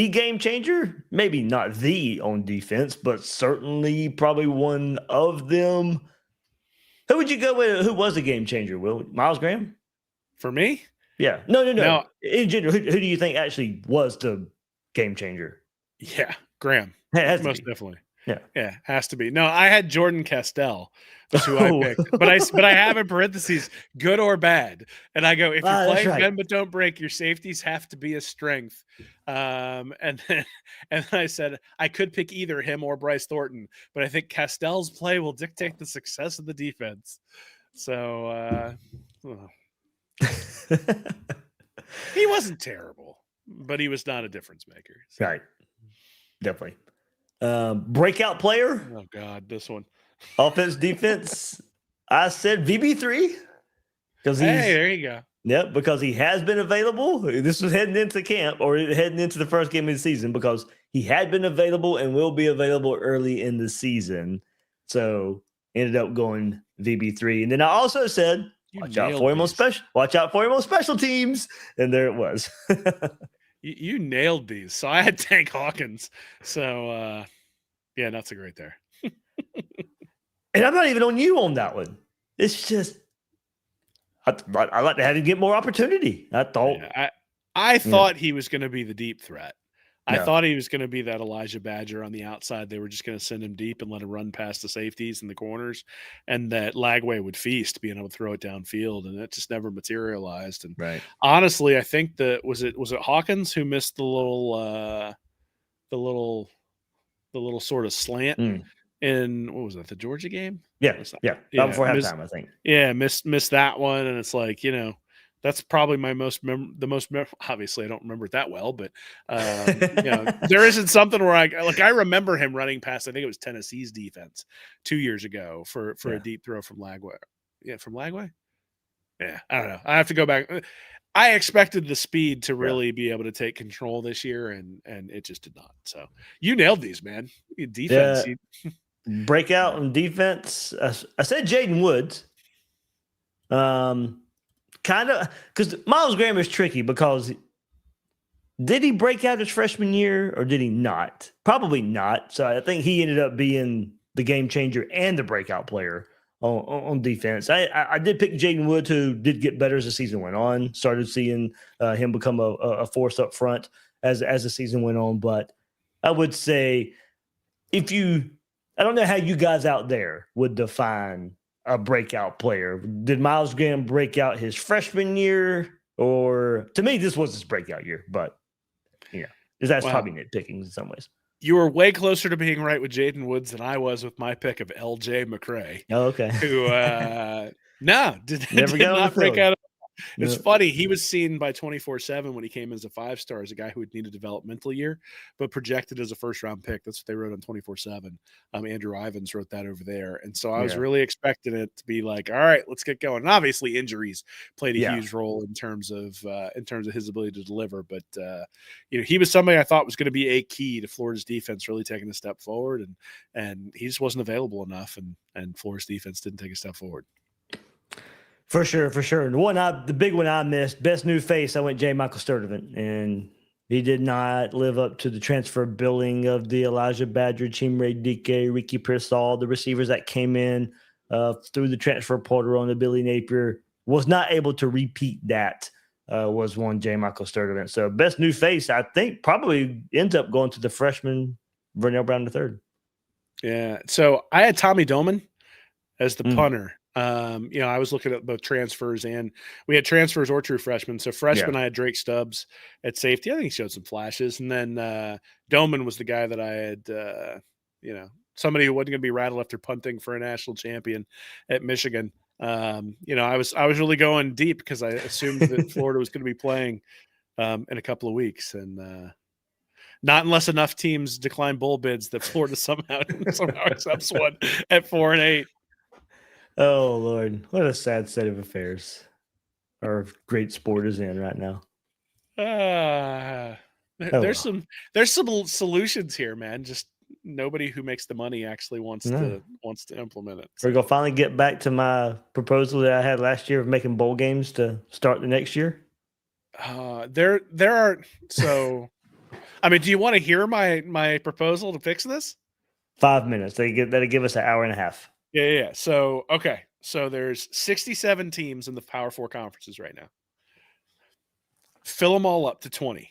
game changer, maybe not the on defense, but certainly probably one of them. Who would you go with? Who was the game changer, Will? Miles Graham? For me? Yeah. No. In general, who do you think actually was the game changer? Yeah, Graham. Most definitely. Yeah, has to be. No, I had Jordan Castell. That's who I picked. But I have in parentheses, good or bad. And I go, if you're playing bend but don't break, your safeties have to be a strength. And then I said I could pick either him or Bryce Thornton, but I think Castell's play will dictate the success of the defense. So he wasn't terrible, but he was not a difference maker. So. Right. Definitely. Breakout player. Oh God, this one. Offense, defense. I said VB3 because there you go. Yep, because he has been available. This was heading into camp or heading into the first game of the season because he had been available and will be available early in the season. So ended up going VB3, and then I also said watch out for him on special teams, and there it was. You nailed these. So I had Tank Hawkins. So, not so great there. And I'm not even on you on that one. It's just I like to have him get more opportunity. I thought. Yeah, I thought he was going to be the deep threat. I thought he was going to be that Elijah Badger on the outside. They were just going to send him deep and let him run past the safeties and the corners, and that Lagway would feast being able to throw it downfield, and that just never materialized. And honestly, I think that was it Hawkins who missed the little sort of slant in what was that, the Georgia game? Yeah. Before halftime, I think. Yeah, missed that one, and it's like that's probably my obviously I don't remember it that well, but there isn't something where I remember him running past, I think it was Tennessee's defense 2 years ago for a deep throw from Lagway. Yeah, from Lagway? Yeah, I don't know. I have to go back. I expected the speed to really be able to take control this year, and it just did not. So you nailed these, man. Defense. Breakout on defense. I said Jaden Woods. Kind of, because Miles Graham is tricky because did he break out his freshman year or did he not? Probably not. So I think he ended up being the game changer and the breakout player on defense. I did pick Jaden Woods, who did get better as the season went on. Started seeing him become a force up front as the season went on. But I would say I don't know how you guys out there would define a breakout player. Did Miles Graham break out his freshman year, or to me this was his breakout year? But that's probably nitpicking in some ways. You were way closer to being right with Jaden Woods than I was with my pick of LJ McCray. Oh, okay. Who did Never not break out. It's funny. He was seen by 24/7 when he came as a 5-star as a guy who would need a developmental year, but projected as a first-round pick. That's what they wrote on 24/7. Andrew Ivins wrote that over there, and so I was really expecting it to be like, all right, let's get going. And obviously, injuries played a huge role in terms of his ability to deliver. But he was somebody I thought was going to be a key to Florida's defense really taking a step forward, and he just wasn't available enough, and Florida's defense didn't take a step forward. For sure. And the big one I missed, best new face, I went J. Michael Sturdivant, and he did not live up to the transfer billing of the Elijah Badger, Chimere Dike, Ricky Pearsall, the receivers that came in through the transfer portal on the Billy Napier. Was not able to repeat that. Was one J. Michael Sturdivant. So best new face, I think, probably ends up going to the freshman Vernell Brown III. Yeah. So I had Tommy Doman as the punter. I was looking at both transfers, and we had transfers or true freshmen. So freshman, I had Drake Stubbs at safety. I think he showed some flashes. And then Doman was the guy that I had, somebody who wasn't going to be rattled after punting for a national champion at Michigan. I was really going deep because I assumed that Florida was going to be playing in a couple of weeks, and not unless enough teams decline bowl bids that Florida somehow accepts one at 4-8. Oh Lord, what a sad state of affairs our great sport is in right now. There's some solutions here, man. Just nobody who makes the money actually wants to implement it. We're gonna finally get back to my proposal that I had last year of making bowl games to start the next year. There are so. I mean, do you want to hear my proposal to fix this? 5 minutes. That'll give us an hour and a half. Yeah. So, okay. So there's 67 teams in the Power 4 conferences right now. Fill them all up to 20.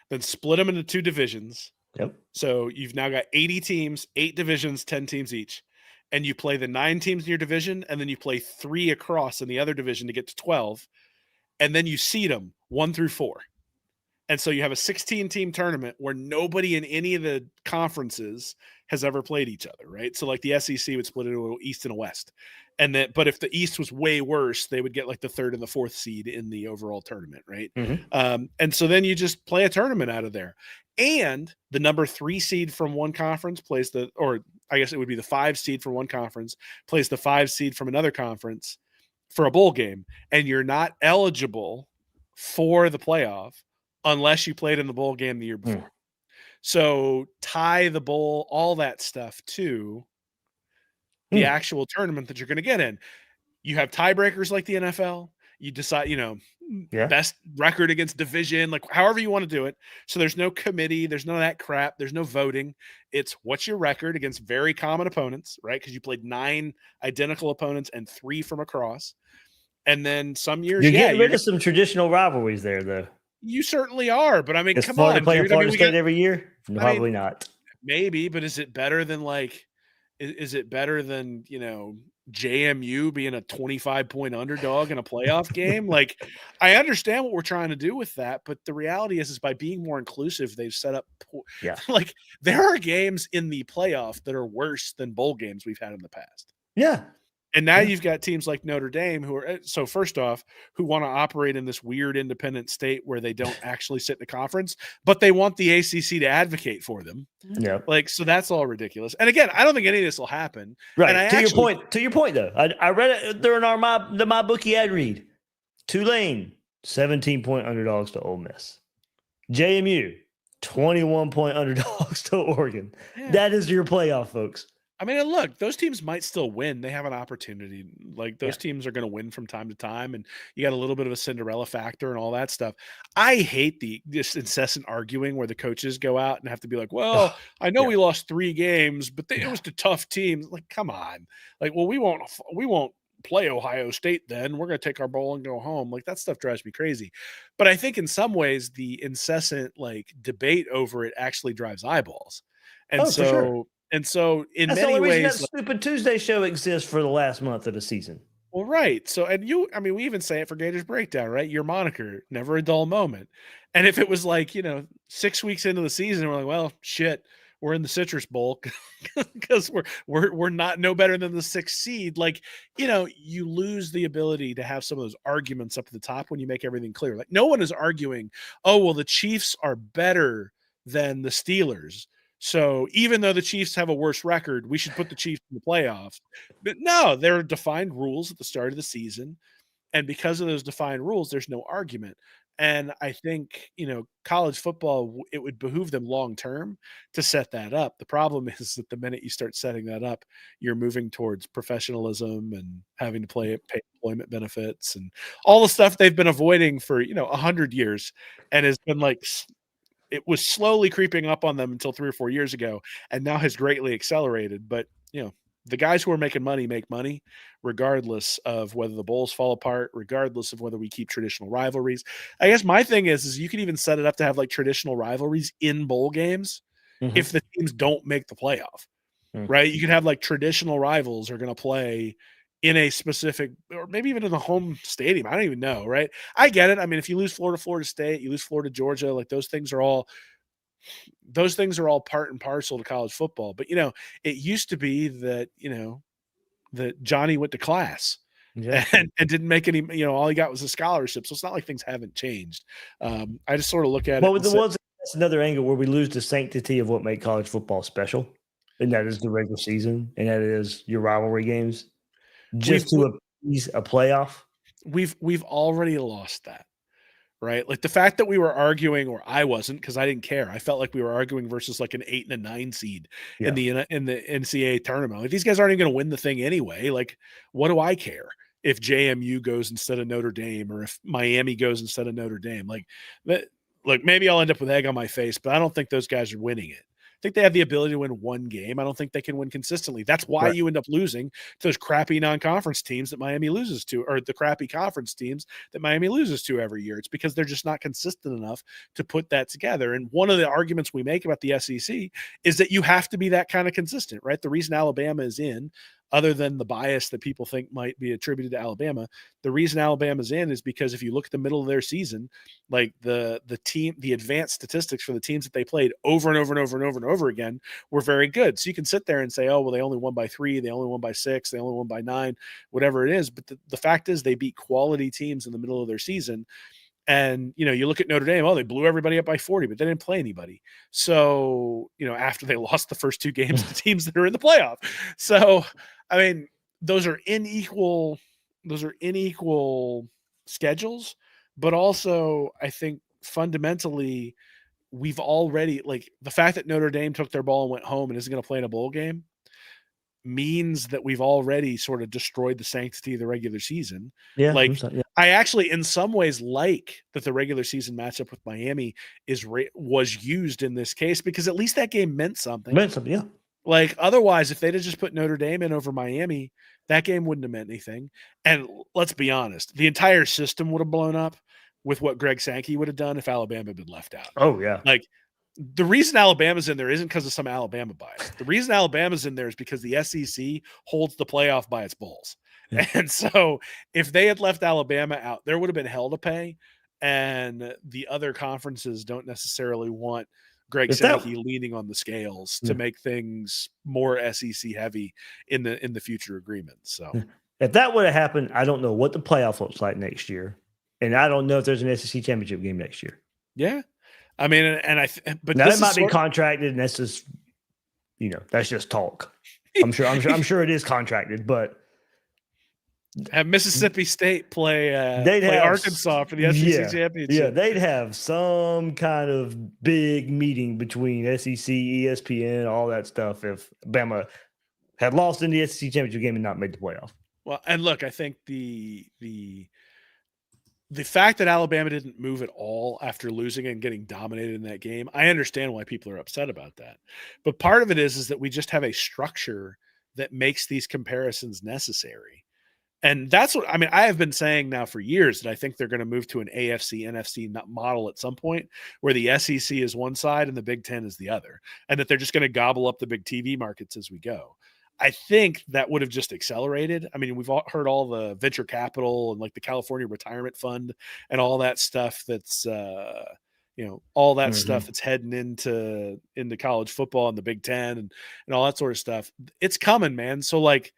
Then split them into 2 divisions. Yep. So you've now got 80 teams, 8 divisions, 10 teams each. And you play the 9 teams in your division, and then you play 3 across in the other division to get to 12. And then you seed them 1 through 4. And so you have a 16-team tournament where nobody in any of the conferences has ever played each other, right? So like the SEC would split into an East and a West. But if the East was way worse, they would get like the 3rd and the 4th seed in the overall tournament, right? Mm-hmm. And so then you just play a tournament out of there. And the number 3 seed from one conference plays or I guess it would be the 5 seed from one conference, plays the 5 seed from another conference for a bowl game. And you're not eligible for the playoff unless you played in the bowl game the year before. So tie the bowl, all that stuff to the actual tournament that you're going to get in. You have tiebreakers like the NFL. You decide, best record against division, like however you want to do it. So there's no committee. There's none of that crap. There's no voting. It's what's your record against very common opponents, right? Because you played 9 identical opponents and 3 from across. And then some years, you're getting rid of some traditional rivalries there, though. You certainly are, but I mean, Is come Florida on, playing dude. Florida State every year? Probably not. Maybe, but is it better than JMU being a 25-point underdog in a playoff game? Like, I understand what we're trying to do with that, but the reality is by being more inclusive, they've set up. Like, there are games in the playoff that are worse than bowl games we've had in the past. Yeah. And now you've got teams like Notre Dame who first off, who want to operate in this weird independent state where they don't actually sit in a conference, but they want the ACC to advocate for them. Yeah. So that's all ridiculous. And again, I don't think any of this will happen. Right. And To your point though, I read it during my bookie ad read. Tulane, 17-point underdogs to Ole Miss. JMU, 21-point underdogs to Oregon. Yeah. That is your playoff, folks. I mean, look, those teams might still win. They have an opportunity. Like, those teams are going to win from time to time, and you got a little bit of a Cinderella factor and all that stuff. I hate this incessant arguing where the coaches go out and have to be like, well, I know we lost 3 games, but it was to tough teams. Like, come on. Like, well, we won't play Ohio State then. We're going to take our bowl and go home. Like, that stuff drives me crazy. But I think in some ways the incessant, debate over it actually drives eyeballs. And for sure. And so in That's many ways, that stupid Tuesday show exists for the last month of the season. Well, right. So, we even say it for Gators Breakdown, right? Your moniker, never a dull moment. And if it was 6 weeks into the season, we're like, well, shit, we're in the Citrus Bowl because we're not no better than the 6th seed. Like, you lose the ability to have some of those arguments up at the top when you make everything clear. Like, no one is arguing, oh, well, the Chiefs are better than the Steelers, so even though the Chiefs have a worse record, we should put the Chiefs in the playoffs. But no, there are defined rules at the start of the season. And because of those defined rules, there's no argument. And I think, college football, it would behoove them long term to set that up. The problem is that the minute you start setting that up, you're moving towards professionalism and having to pay employment benefits and all the stuff they've been avoiding for, 100 years. And has been like, it was slowly creeping up on them until 3 or 4 years ago, and now has greatly accelerated. But, the guys who are making money make money regardless of whether the bowls fall apart, regardless of whether we keep traditional rivalries. I guess my thing is you can even set it up to have like traditional rivalries in bowl games if the teams don't make the playoff, right? You can have like traditional rivals are going to play in a specific, or maybe even in the home stadium. I don't even know, right? I get it. I mean, if you lose Florida State, you lose Florida, Georgia, like those things are all part and parcel to college football. But, it used to be that, that Johnny went to class and didn't make any, all he got was a scholarship. So it's not like things haven't changed. I just sort of look at it. That's another angle where we lose the sanctity of what made college football special. And that is the regular season. And that is your rivalry games. Just to appease a playoff. We've already lost that. Right? Like the fact that we were arguing, or I wasn't, because I didn't care. I felt like we were arguing versus like an 8 and a 9 seed in the NCAA tournament. Like these guys aren't even going to win the thing anyway. Like, what do I care if JMU goes instead of Notre Dame, or if Miami goes instead of Notre Dame? Like, maybe I'll end up with egg on my face, but I don't think those guys are winning it. I think they have the ability to win one game. I don't think they can win consistently. That's why you end up losing to those crappy non-conference teams that Miami loses to, or the crappy conference teams that Miami loses to every year. It's because they're just not consistent enough to put that together. And one of the arguments we make about the SEC is that you have to be that kind of consistent, right? The reason Alabama is in, other than the bias that people think might be attributed to Alabama, the reason Alabama's in is because if you look at the middle of their season, like the advanced statistics for the teams that they played over and over and over and over and over again were very good. So you can sit there and say, oh, well, they only won by 3, they only won by 6, they only won by 9, whatever it is. But the fact is they beat quality teams in the middle of their season. And, you look at Notre Dame, they blew everybody up by 40, but they didn't play anybody. So, after they lost the first 2 games to teams that are in the playoff. So, I mean, those are unequal schedules, but also I think fundamentally we've already, like, the fact that Notre Dame took their ball and went home and isn't going to play in a bowl game means that we've already sort of destroyed the sanctity of the regular season. I actually, in some ways, like that the regular season matchup with Miami was used in this case, because at least that game meant something. Yeah. Like, otherwise, if they'd have just put Notre Dame in over Miami, that game wouldn't have meant anything. And let's be honest, the entire system would have blown up with what Greg Sankey would have done if Alabama had been left out. Oh, yeah. Like, the reason Alabama's in there isn't because of some Alabama bias. The reason Alabama's in there is because the SEC holds the playoff by its balls. Yeah. And so if they had left Alabama out, there would have been hell to pay. And the other conferences don't necessarily want Greg Sankey leaning on the scales to make things more SEC heavy in the future agreements. So if that would have happened, I don't know what the playoff looks like next year. And I don't know if there's an SEC championship game next year. Yeah. I mean, but now, this might be contracted, and that's just, that's just talk. I'm sure it is contracted, but have Mississippi State play Arkansas for the SEC championship. Yeah, they'd have some kind of big meeting between SEC, ESPN, all that stuff if Bama had lost in the SEC championship game and not made the playoff. Well, and look, I think the fact that Alabama didn't move at all after losing and getting dominated in that game, I understand why people are upset about that. But part of it is that we just have a structure that makes these comparisons necessary. And that's what, I mean, I have been saying now for years that I think they're going to move to an AFC, NFC model at some point where the SEC is one side and the Big Ten is the other, and that they're just going to gobble up the big TV markets as we go. I think that would have just accelerated. I mean, we've heard all the venture capital and like the California Retirement Fund and all that stuff that's, all that stuff that's heading into college football and the Big Ten and all that sort of stuff. It's coming, man. So like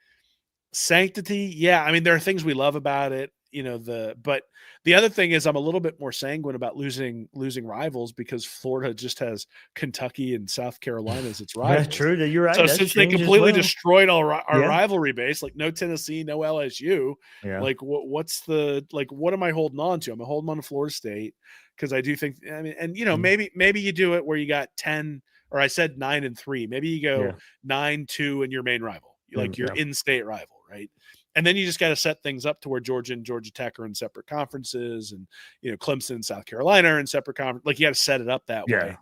sanctity. Yeah. I mean, there are things we love about it, but the other thing is I'm a little bit more sanguine about losing rivals because Florida just has Kentucky and South Carolina as its rivals. That's true. You're right. So That's since they changed as completely well. destroyed our rivalry base, like no Tennessee, no LSU, Yeah. like what am I holding on to? I'm holding on to Florida State because I do think, I mean, and maybe you do it where you got 10, or I said 9-3. Maybe you go 9-2 in your main rival, like your in-state rival, right? And then you just got to set things up to where Georgia and Georgia Tech are in separate conferences, and Clemson and South Carolina are in separate conference. Like you got to set it up that way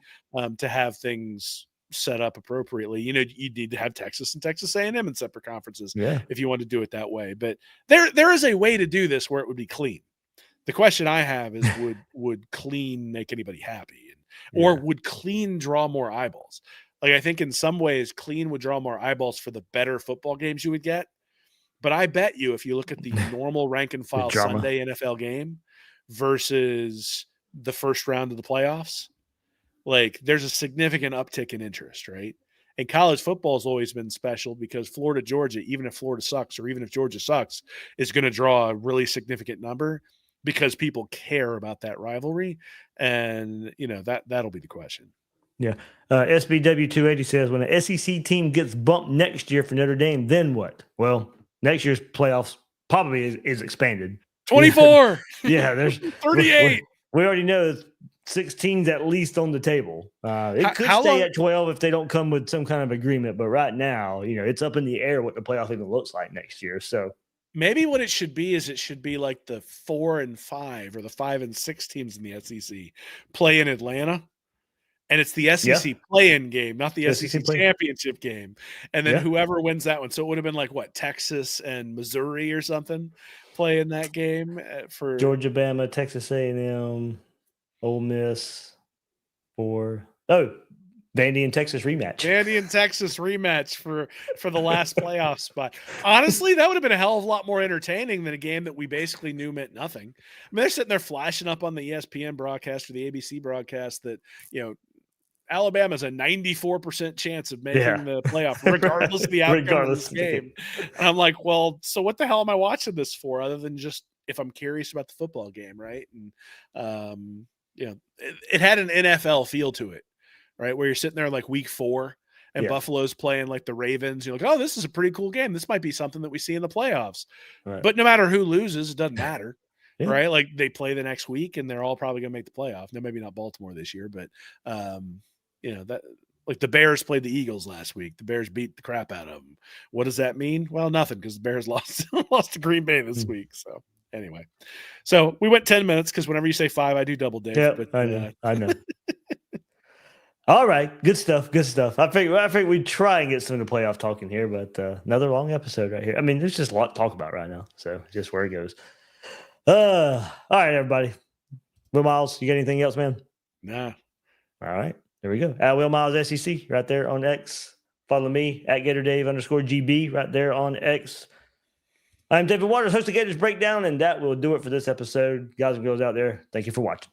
to have things set up appropriately. You need to have Texas and Texas A&M in separate conferences if you want to do it that way. But there is a way to do this where it would be clean. The question I have is would clean make anybody happy, or would clean draw more eyeballs? Like I think in some ways clean would draw more eyeballs for the better football games you would get. But I bet you if you look at the normal rank and file Sunday NFL game versus the first round of the playoffs, like there's a significant uptick in interest, right? And college football has always been special because Florida, Georgia, even if Florida sucks or even if Georgia sucks, is going to draw a really significant number because people care about that rivalry. And, that'll be the question. Yeah. SBW280 says, when an SEC team gets bumped next year for Notre Dame, then what? Well, next year's playoffs probably is expanded. 24. Yeah, there's 38. We already know there's 6 teams at least on the table. It could stay at 12 if they don't come with some kind of agreement. But right now, it's up in the air what the playoff even looks like next year. So maybe what it should be is it should be like the 4 and 5 or the 5 and 6 teams in the SEC play in Atlanta. And it's the SEC play-in game, not the SEC championship game. And then whoever wins that one. So it would have been like what, Texas and Missouri or something play in that game for Georgia, Bama, Texas A&M, Ole Miss Vandy and Texas rematch. Vandy and Texas rematch for the last playoff spot. Honestly, that would have been a hell of a lot more entertaining than a game that we basically knew meant nothing. I mean, they're sitting there flashing up on the ESPN broadcast or the ABC broadcast that, Alabama's a 94% chance of making the playoff, regardless of the outcome of this game. And I'm like, well, so what the hell am I watching this for other than just if I'm curious about the football game, right? And, it had an NFL feel to it, right? Where you're sitting there like week 4 and Buffalo's playing like the Ravens. You're like, oh, this is a pretty cool game. This might be something that we see in the playoffs. Right. But no matter who loses, it doesn't matter. Right? Like they play the next week and they're all probably going to make the playoff. Now, maybe not Baltimore this year, but that like the Bears played the Eagles last week. The Bears beat the crap out of them. What does that mean? Well, nothing, because the Bears lost to Green Bay this week. So anyway, so we went 10 minutes because whenever you say 5, I do double dip. Yeah, I know. All right, good stuff. I think we try and get some of the playoff talking here, but another long episode right here. I mean, there's just a lot to talk about right now, so just where it goes. All right, everybody. Will Miles, you got anything else, man? Nah. All right. There we go. At Will Miles SEC right there on X. Follow me at GatorDave_GB right there on X. I'm David Waters, host of Gators Breakdown, and that will do it for this episode. Guys and girls out there, thank you for watching.